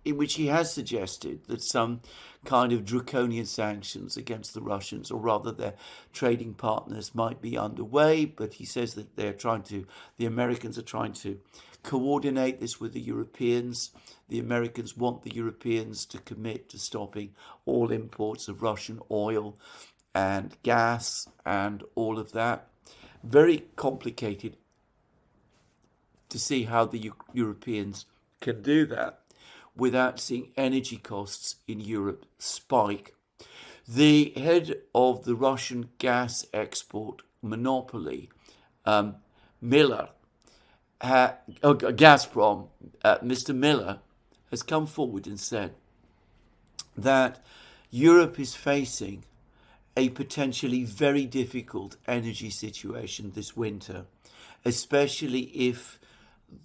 in which he has suggested that some kind of draconian sanctions against the Russians, or rather their trading partners, might be underway. But he says that the Americans are trying to coordinate this with the Europeans. The Americans want the Europeans to commit to stopping all imports of Russian oil and gas and all of that. Very complicated to see how the Europeans can do that without seeing energy costs in Europe spike. The head of the Russian gas export monopoly, Gazprom, Mr. Miller, has come forward and said that Europe is facing a potentially very difficult energy situation this winter, especially if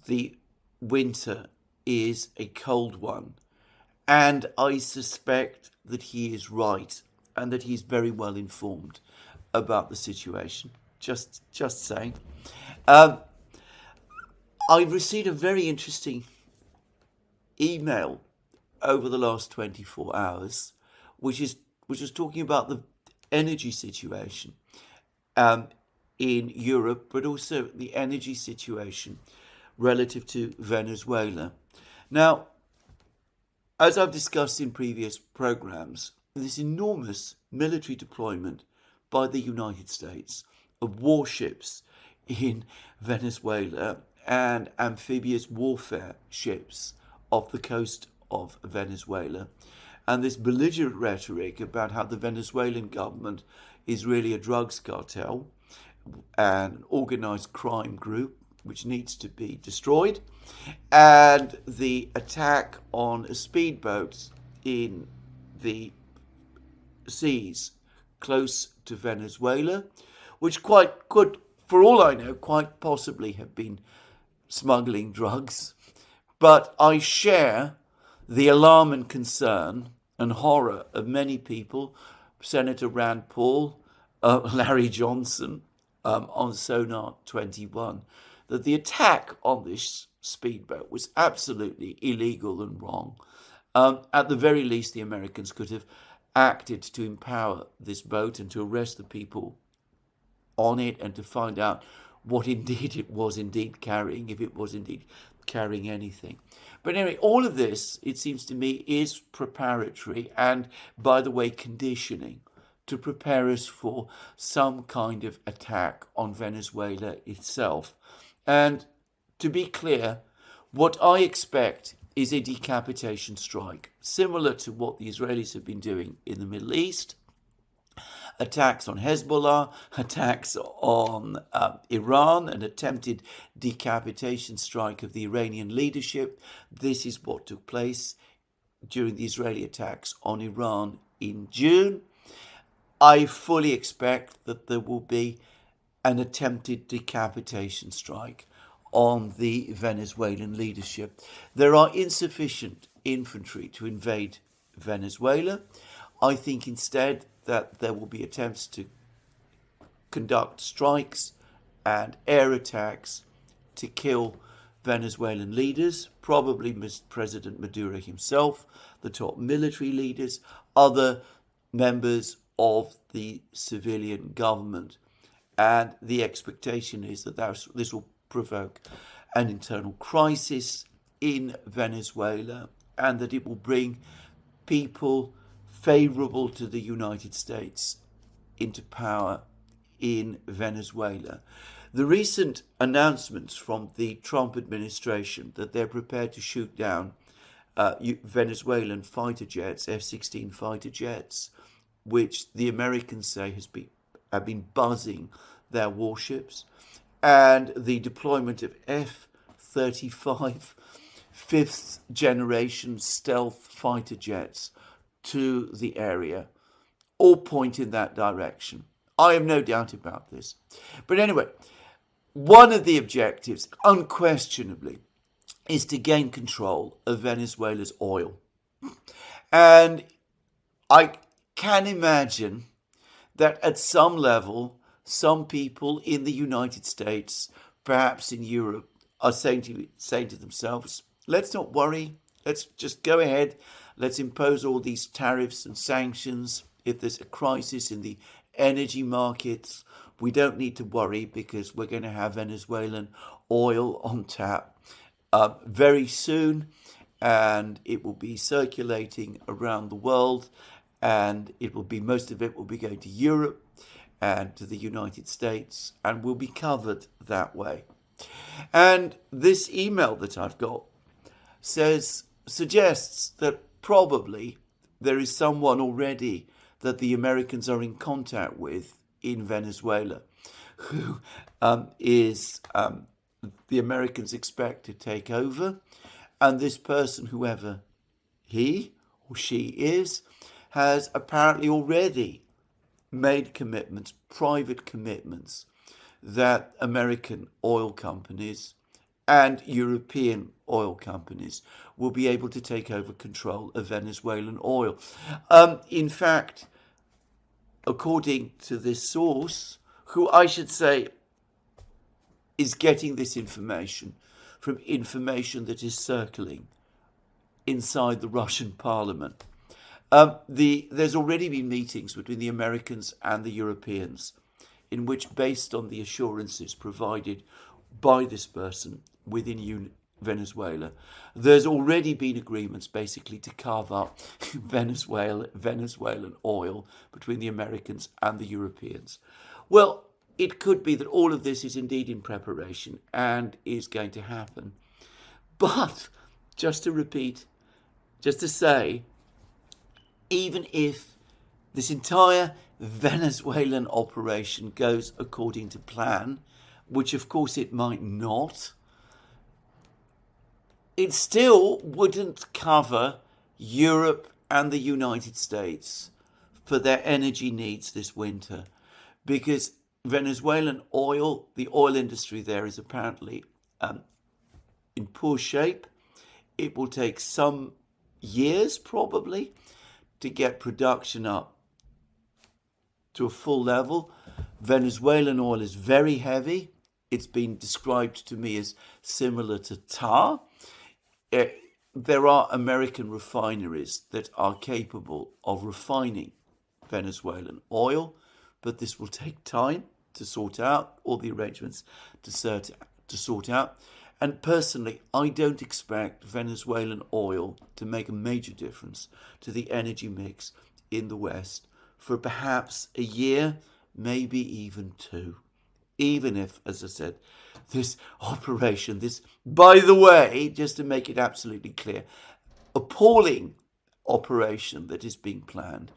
the winter is a cold one. And I suspect that he is right, and that he's very well informed about the situation. Just saying. I received a very interesting email over the last 24 hours, which is talking about the energy situation in Europe, but also the energy situation relative to Venezuela. Now, as I've discussed in previous programs, this enormous military deployment by the United States of warships in Venezuela and amphibious warfare ships off the coast of Venezuela, and this belligerent rhetoric about how the Venezuelan government is really a drugs cartel and an organized crime group which needs to be destroyed, and the attack on a speedboat in the seas close to Venezuela, which could, for all I know, quite possibly have been smuggling drugs. But I share the alarm and concern and horror of many people, Senator Rand Paul, Larry Johnson, on Sonar 21, that the attack on this speedboat was absolutely illegal and wrong. At the very least, the Americans could have acted to empower this boat and to arrest the people on it and to find out what indeed it was indeed carrying, if it was indeed carrying anything. But anyway, all of this, it seems to me, is preparatory and, by the way, conditioning to prepare us for some kind of attack on Venezuela itself. And to be clear, what I expect is a decapitation strike, similar to what the Israelis have been doing in the Middle East. Attacks on Hezbollah, attacks on Iran, an attempted decapitation strike of the Iranian leadership. This is what took place during the Israeli attacks on Iran in June. I fully expect that there will be an attempted decapitation strike on the Venezuelan leadership. There are insufficient infantry to invade Venezuela. I think instead that there will be attempts to conduct strikes and air attacks to kill Venezuelan leaders, probably President Maduro himself, the top military leaders, other members of the civilian government. And the expectation is that this will provoke an internal crisis in Venezuela and that it will bring people favourable to the United States into power in Venezuela. The recent announcements from the Trump administration that they're prepared to shoot down Venezuelan fighter jets, F-16 fighter jets, which the Americans say have been buzzing their warships, and the deployment of F-35 fifth generation stealth fighter jets to the area, all point in that direction. I have no doubt about this. But anyway, one of the objectives, unquestionably, is to gain control of Venezuela's oil. And I can imagine that at some level, some people in the United States, perhaps in Europe, are saying to themselves, let's not worry, let's just go ahead, let's impose all these tariffs and sanctions. If there's a crisis in the energy markets, we don't need to worry because we're going to have Venezuelan oil on tap very soon, and it will be circulating around the world, and most of it will be going to Europe and to the United States, and will be covered that way. And this email that I've got suggests that probably there is someone already that the Americans are in contact with in Venezuela who the Americans expect to take over. And this person, whoever he or she is, has apparently already made commitments, private commitments, that American oil companies and European oil companies will be able to take over control of Venezuelan oil. In fact, according to this source, who I should say is getting this information from information that is circling inside the Russian parliament, there's already been meetings between the Americans and the Europeans in which, based on the assurances provided by this person within Venezuela. There's already been agreements basically to carve up Venezuelan oil between the Americans and the Europeans. Well, it could be that all of this is indeed in preparation and is going to happen. But just to repeat, just to say, even if this entire Venezuelan operation goes according to plan, which of course it might not, it still wouldn't cover Europe and the United States for their energy needs this winter, because Venezuelan oil, the oil industry there is apparently in poor shape. It will take some years probably to get production up to a full level. Venezuelan oil is very heavy. It's been described to me as similar to tar. There are American refineries that are capable of refining Venezuelan oil, but this will take time to sort out, all the arrangements to sort out. And personally, I don't expect Venezuelan oil to make a major difference to the energy mix in the West for perhaps a year, maybe even two. Even if, as I said, this operation, this, by the way, just to make it absolutely clear, appalling operation that is being planned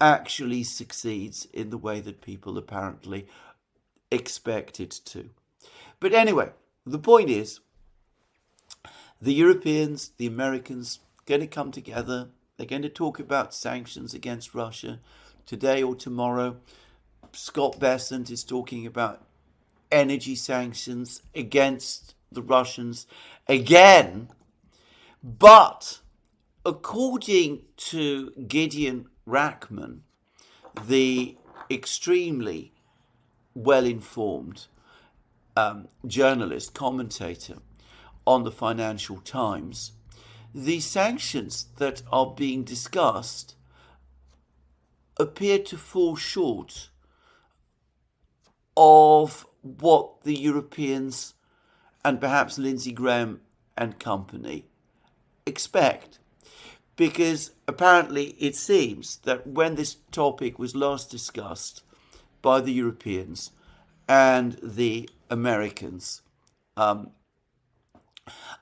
actually succeeds in the way that people apparently expect it to. But anyway, the point is, the Europeans, the Americans, going to come together. They're going to talk about sanctions against Russia today or tomorrow. Scott Bessent is talking about energy sanctions against the Russians again. But according to Gideon Rachman, the extremely well-informed journalist, commentator on the Financial Times, the sanctions that are being discussed appear to fall short of what the Europeans and perhaps Lindsey Graham and company expect. Because apparently it seems that when this topic was last discussed by the Europeans and the Americans,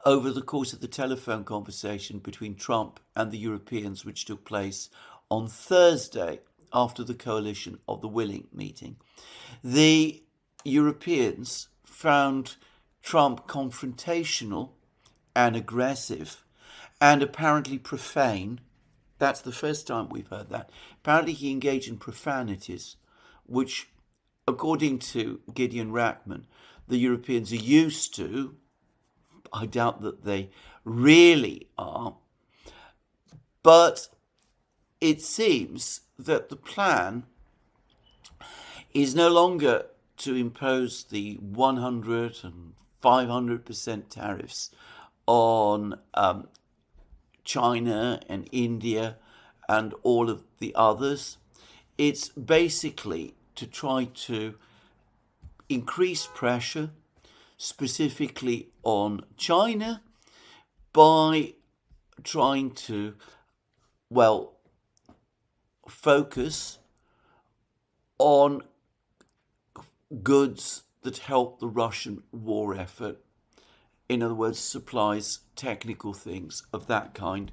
over the course of the telephone conversation between Trump and the Europeans, which took place on Thursday after the Coalition of the Willing meeting, the Europeans found Trump confrontational and aggressive and apparently profane. That's the first time we've heard that. Apparently he engaged in profanities, which, according to Gideon Rachman, the Europeans are used to. I doubt that they really are. But it seems that the plan is no longer to impose the 100 and 500% tariffs on China and India and all of the others. It's basically to try to increase pressure specifically on China by trying to, focus on goods that help the Russian war effort. In other words, supplies, technical things of that kind,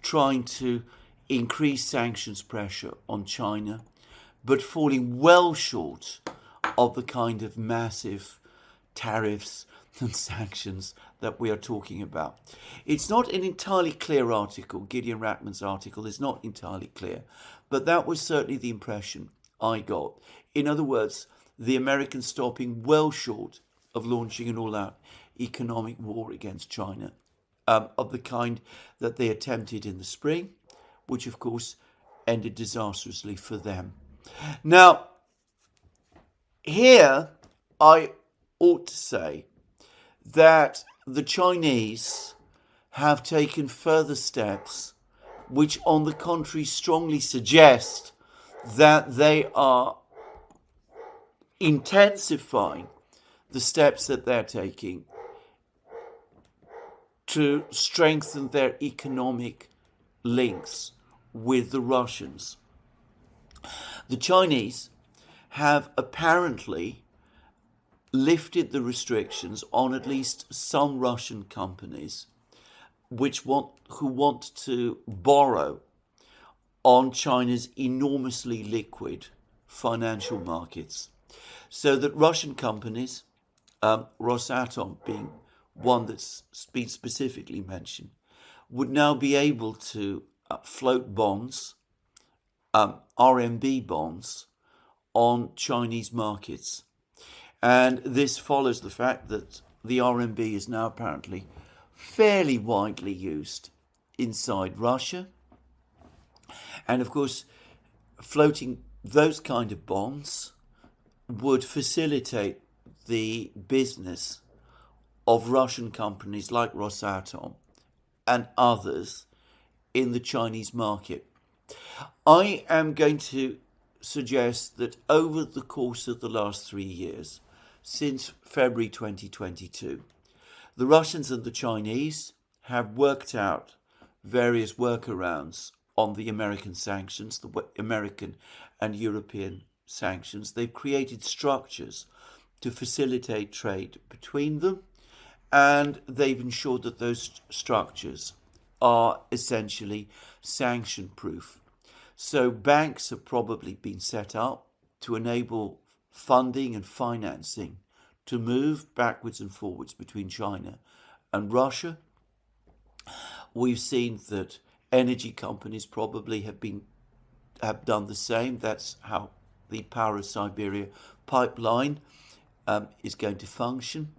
trying to increase sanctions pressure on China, but falling well short of the kind of massive tariffs and sanctions that we are talking about. It's not an entirely clear article. Gideon Rachman's article is not entirely clear, but that was certainly the impression I got. In other words, the Americans stopping well short of launching an all-out economic war against China, of the kind that they attempted in the spring, which of course ended disastrously for them. Now, here I ought to say that the Chinese have taken further steps which, on the contrary, strongly suggest that they are intensifying the steps that they're taking to strengthen their economic links with the Russians. The Chinese have apparently lifted the restrictions on at least some Russian companies who want to borrow on China's enormously liquid financial markets, so that Russian companies, Rosatom being one that's been specifically mentioned, would now be able to float bonds, RMB bonds, on Chinese markets. And this follows the fact that the RMB is now apparently fairly widely used inside Russia. And of course, floating those kind of bonds would facilitate the business of Russian companies like Rosatom and others in the Chinese market. I am going to suggest that over the course of the last 3 years, since February 2022, the Russians and the Chinese have worked out various workarounds on the American sanctions, the American and European sanctions. They've created structures to facilitate trade between them, and they've ensured that those structures are essentially sanction proof. So banks have probably been set up to enable funding and financing to move backwards and forwards between China and Russia. We've seen that energy companies probably have done the same. That's how the Power of Siberia pipeline is going to function.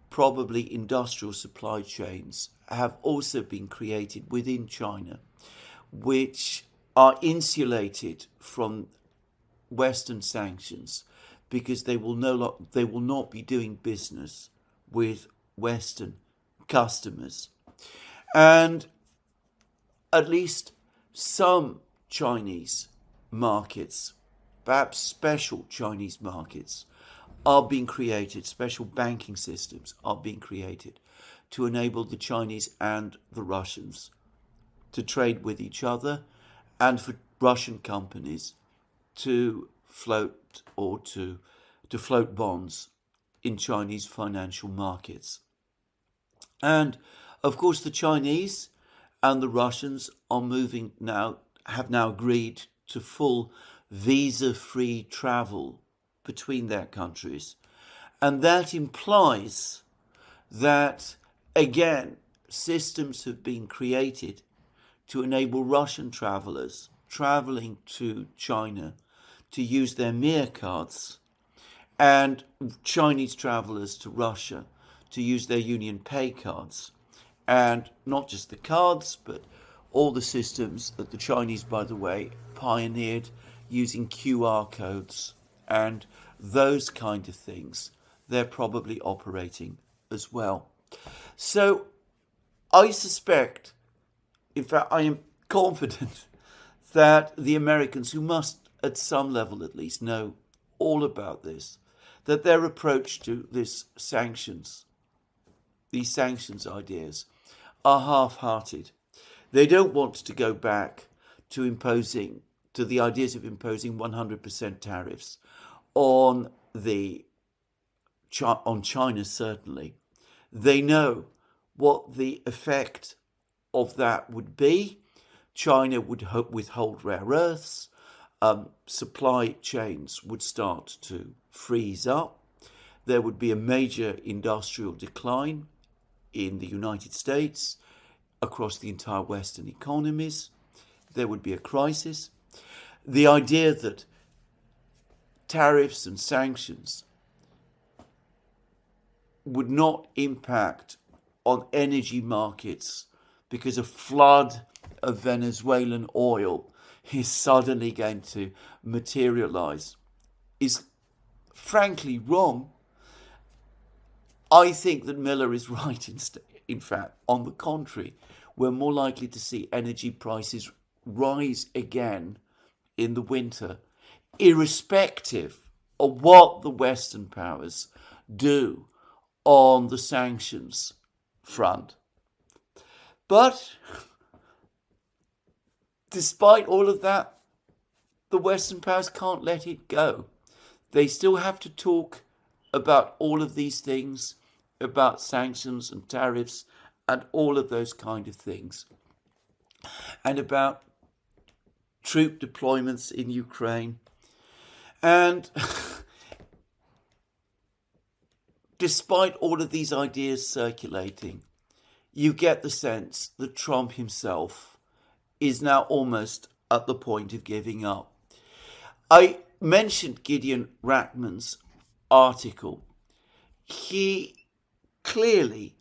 Probably industrial supply chains have also been created within China, which are insulated from Western sanctions because they will not be doing business with Western customers. And at least some Chinese markets, perhaps special Chinese markets, are being created, special banking systems are being created to enable the Chinese and the Russians to trade with each other and for Russian companies to float or to float bonds in Chinese financial markets. And of course the Chinese and the Russians have now agreed to full visa-free travel between their countries. And that implies that, again, systems have been created to enable Russian travelers traveling to China to use their Mir cards, and Chinese travelers to Russia to use their Union Pay cards. And not just the cards, but all the systems that the Chinese, by the way, pioneered using QR codes and those kind of things. They're probably operating as well. So I suspect, in fact, I am confident that the Americans, who must at some level at least know all about this, that their approach to these sanctions ideas, are half-hearted. They don't want to go back to the ideas of imposing 100% tariffs on China, certainly. They know what the effect of that would be. China would withhold rare earths. Supply chains would start to freeze up. There would be a major industrial decline in the United States, across the entire Western economies. There would be a crisis. The idea that tariffs and sanctions would not impact on energy markets because a flood of Venezuelan oil is suddenly going to materialize is frankly wrong. I think that Miller is right. In fact, on the contrary, we're more likely to see energy prices rise again in the winter, irrespective of what the Western powers do on the sanctions front. But despite all of that, the Western powers can't let it go. They still have to talk about all of these things, about sanctions and tariffs and all of those kind of things, and about troop deployments in Ukraine. And despite all of these ideas circulating, you get the sense that Trump himself is now almost at the point of giving up. I mentioned Gideon Rachman's article. He clearly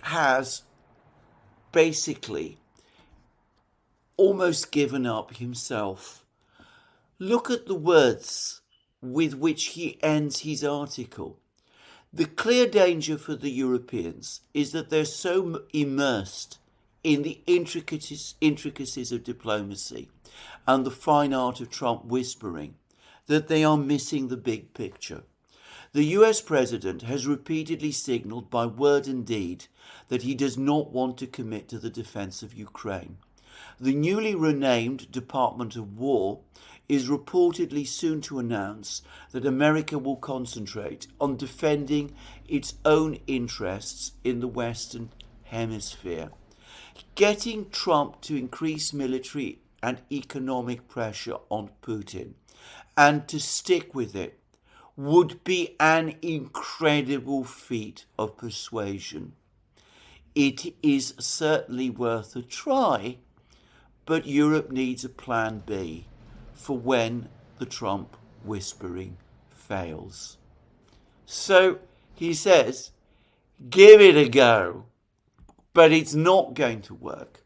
has basically almost given up himself. Look at the words with which he ends his article. The clear danger for the Europeans is that they're so immersed in the intricacies of diplomacy and the fine art of Trump whispering that they are missing the big picture. The US president has repeatedly signalled by word and deed that he does not want to commit to the defence of Ukraine. The newly renamed Department of War is reportedly soon to announce that America will concentrate on defending its own interests in the Western Hemisphere. Getting Trump to increase military and economic pressure on Putin and to stick with it would be an incredible feat of persuasion. It is certainly worth a try, but Europe needs a plan B for when the Trump whispering fails. So he says, give it a go, but it's not going to work.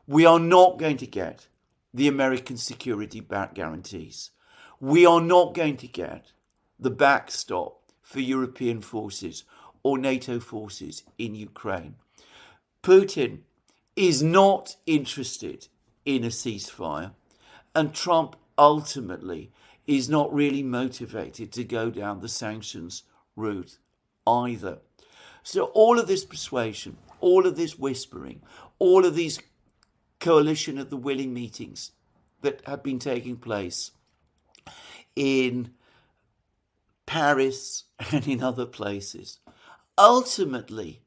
We are not going to get the American security back guarantees. We are not going to get the backstop for European forces or NATO forces in Ukraine. Putin is not interested in a ceasefire, and Trump ultimately is not really motivated to go down the sanctions route either. So all of this persuasion, all of this whispering, all of these coalition of the willing meetings that have been taking place in Paris and in other places, ultimately,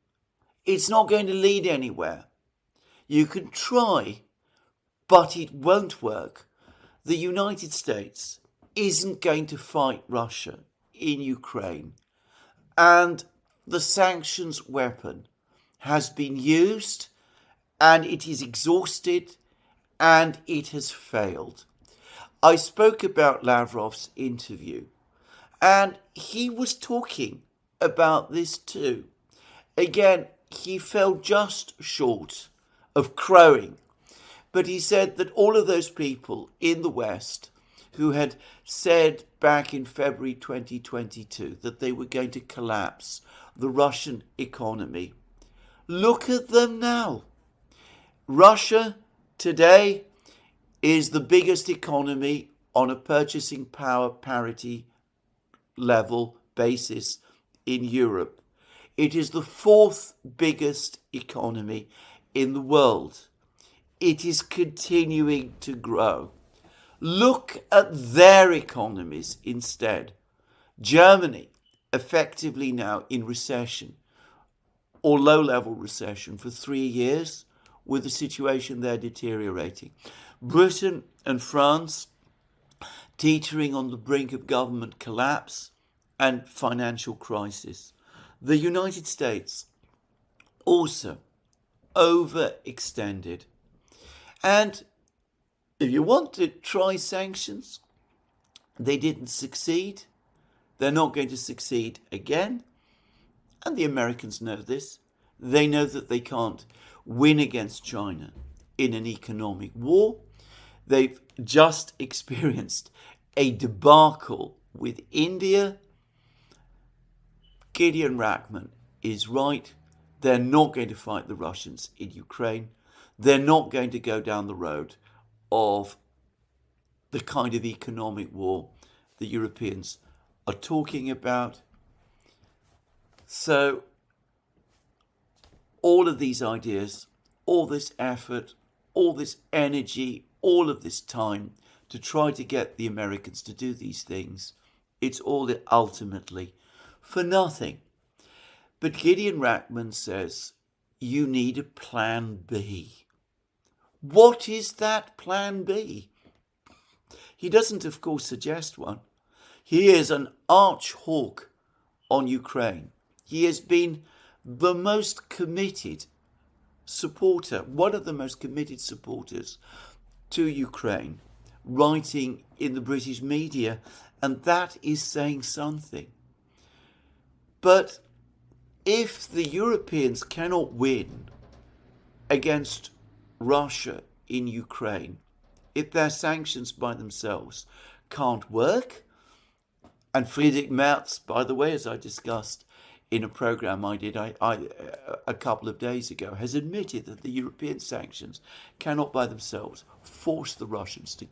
it's not going to lead anywhere. You can try, but it won't work. The United States isn't going to fight Russia in Ukraine, and the sanctions weapon has been used, and it is exhausted, and it has failed. I spoke about Lavrov's interview, and he was talking about this too. Again, he fell just short of crowing, but he said that all of those people in the West who had said back in February 2022 that they were going to collapse the Russian economy, look at them now. Russia today is the biggest economy on a purchasing power parity level basis in Europe. It is the fourth biggest economy in the world. It is continuing to grow. Look at their economies instead. Germany, effectively now in recession or low-level recession for 3 years, with the situation there deteriorating. Britain and France teetering on the brink of government collapse and financial crisis. The United States also overextended. And if you want to try sanctions, they didn't succeed. They're not going to succeed again. And the Americans know this. They know that they can't win against China in an economic war. They've just experienced a debacle with India. Gideon Rachman is right. They're not going to fight the Russians in Ukraine. They're not going to go down the road of the kind of economic war the Europeans are talking about. So all of these ideas, all this effort, all this energy, all of this time to try to get the Americans to do these things, it's all ultimately for nothing. But Gideon Rachman says, you need a plan B. What is that plan B? He doesn't, of course, suggest one. He is an arch hawk on Ukraine. He has been the most committed supporter, one of the most committed supporters to Ukraine, writing in the British media, and that is saying something. But if the Europeans cannot win against Russia in Ukraine, if their sanctions by themselves can't work, and Friedrich Merz, by the way, as I discussed in a program I did a couple of days ago, has admitted that the European sanctions cannot by themselves force the Russians to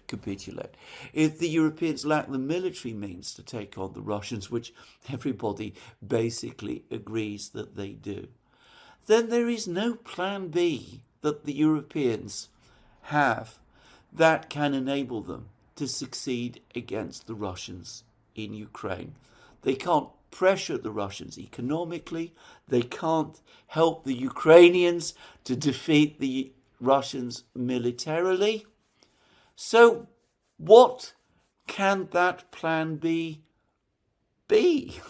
capitulate. If the Europeans lack the military means to take on the Russians, which everybody basically agrees that they do, then there is no plan B that the Europeans have that can enable them to succeed against the Russians in Ukraine. They can't pressure the Russians economically. They can't help the Ukrainians to defeat the Russians militarily. So what can that plan B be?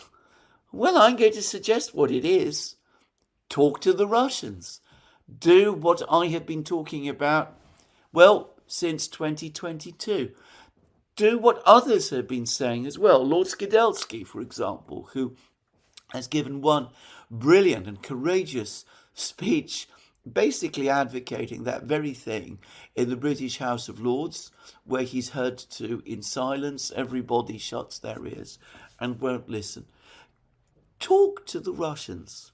Well, I'm going to suggest what it is. Talk to the Russians. Do what I have been talking about, well, since 2022. Do what others have been saying as well. Lord Skidelsky, for example, who has given one brilliant and courageous speech basically advocating that very thing in the British House of Lords, where he's heard to in silence. Everybody shuts their ears and won't listen. Talk to the Russians.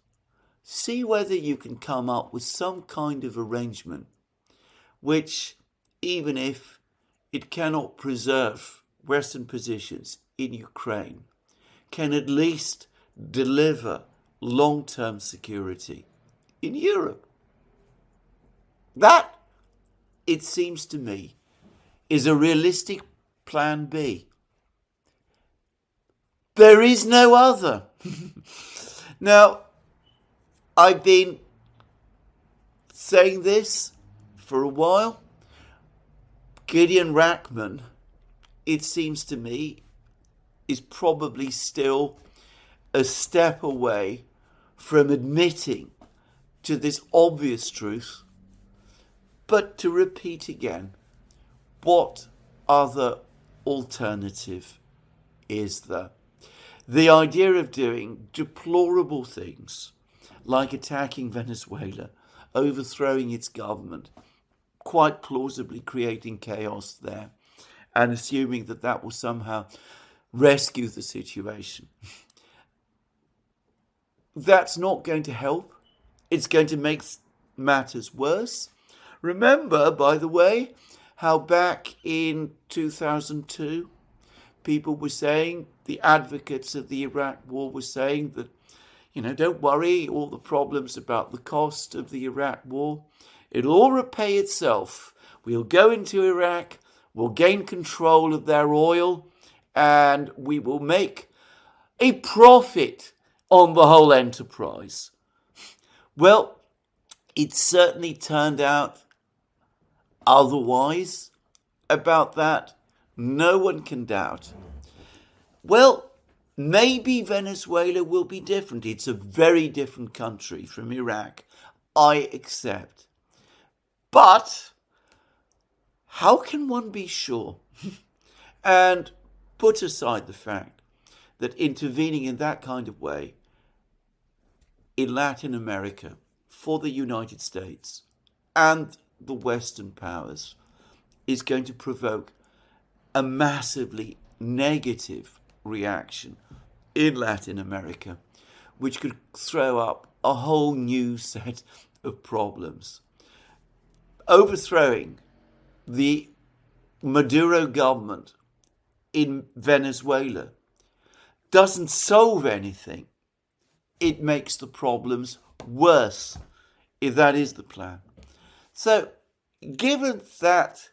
See whether you can come up with some kind of arrangement which, even if it cannot preserve Western positions in Ukraine, can at least deliver long-term security in Europe. That, it seems to me, is a realistic plan B. There is no other. Now, I've been saying this for a while. Gideon Rachman, it seems to me, is probably still a step away from admitting to this obvious truth. But to repeat again, what other alternative is there? The idea of doing deplorable things like attacking Venezuela, overthrowing its government, quite plausibly creating chaos there, and assuming that that will somehow rescue the situation. That's not going to help. It's going to make matters worse. Remember, by the way, how back in 2002, people were saying, the advocates of the Iraq war were saying that, don't worry, all the problems about the cost of the Iraq war, it'll all repay itself. We'll go into Iraq, we'll gain control of their oil, and we will make a profit on the whole enterprise. Well, it certainly turned out otherwise. About that, no one can doubt. Well, maybe Venezuela will be different. It's a very different country from Iraq, I accept. But how can one be sure? And put aside the fact that intervening in that kind of way in Latin America for the United States and the Western powers is going to provoke a massively negative reaction in Latin America, which could throw up a whole new set of problems. Overthrowing the Maduro government in Venezuela doesn't solve anything. It makes the problems worse, if that is the plan. So, given that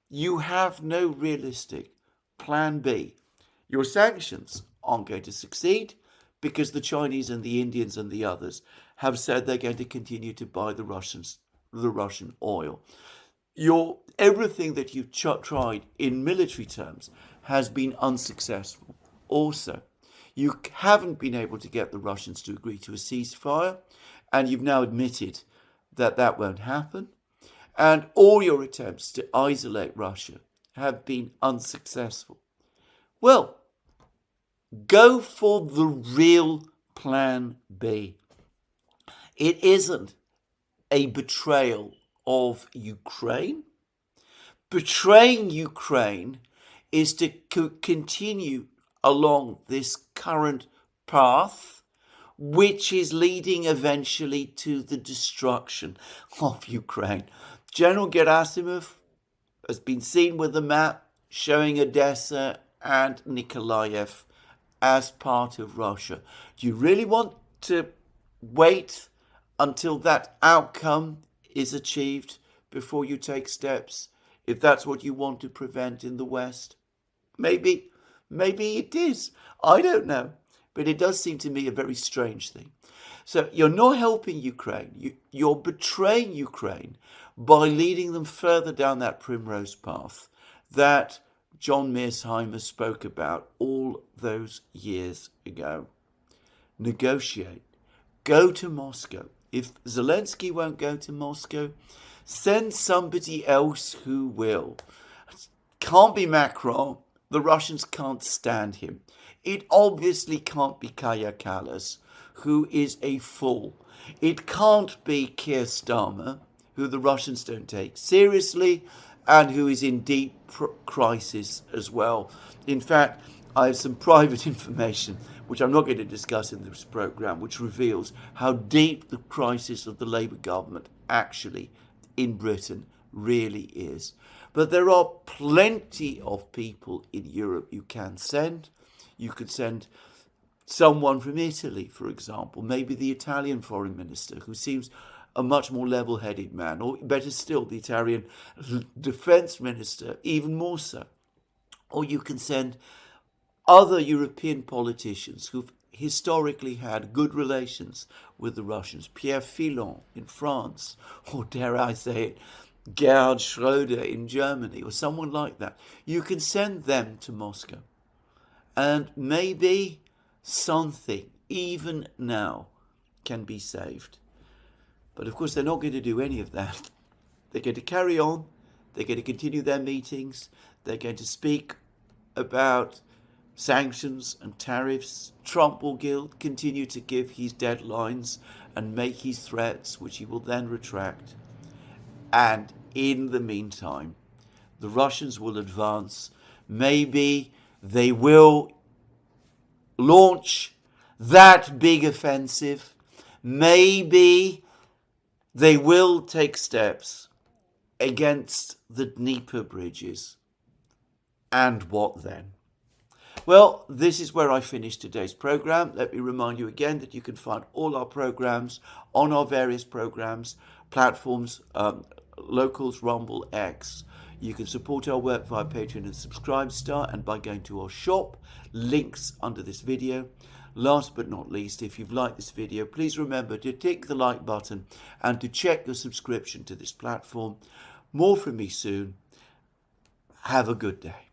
you have no realistic plan B, your sanctions aren't going to succeed because the Chinese and the Indians and the others have said they're going to continue to buy the Russian oil. Everything that you've tried in military terms has been unsuccessful. Also, you haven't been able to get the Russians to agree to a ceasefire, and you've now admitted that that won't happen. And all your attempts to isolate Russia have been unsuccessful. Well, go for the real plan B. It isn't a betrayal of Ukraine. Betraying Ukraine is to continue along this current path, which is leading eventually to the destruction of Ukraine. General Gerasimov has been seen with a map showing Odessa and Nikolaev as part of Russia. Do you really want to wait until that outcome is achieved before you take steps, if that's what you want to prevent in the West? Maybe it is. I don't know. But it does seem to me a very strange thing. So you're not helping Ukraine. You're betraying Ukraine by leading them further down that primrose path that John Mearsheimer spoke about all those years ago. Negotiate. Go to Moscow. If Zelensky won't go to Moscow, send somebody else who will. Can't be Macron. The Russians can't stand him. It obviously can't be Kallas, who is a fool. It can't be Keir Starmer, who the Russians don't take seriously and who is in deep crisis as well. In fact, I have some private information, which I'm not going to discuss in this programme, which reveals how deep the crisis of the Labour government actually in Britain really is. But there are plenty of people in Europe you can send. You could send someone from Italy, for example, maybe the Italian foreign minister, who seems a much more level-headed man, or better still, the Italian defense minister, even more so. Or you can send other European politicians who've historically had good relations with the Russians. Pierre Fillon in France, or dare I say it, Gerhard Schröder in Germany, or someone like that. You can send them to Moscow. And maybe something, even now, can be saved. But of course, they're not going to do any of that. They're going to carry on. They're going to continue their meetings. They're going to speak about sanctions and tariffs. Trump will continue to give his deadlines and make his threats, which he will then retract. And in the meantime, the Russians will advance. Maybe they will launch that big offensive. Maybe they will take steps against the Dnieper bridges. And what then? Well, this is where I finish today's program. Let me remind you again that you can find all our programs on our various programs, platforms, Locals, Rumble, X. You can support our work via Patreon and Subscribestar and by going to our shop, links under this video. Last but not least, if you've liked this video, please remember to tick the like button and to check your subscription to this platform. More from me soon. Have a good day.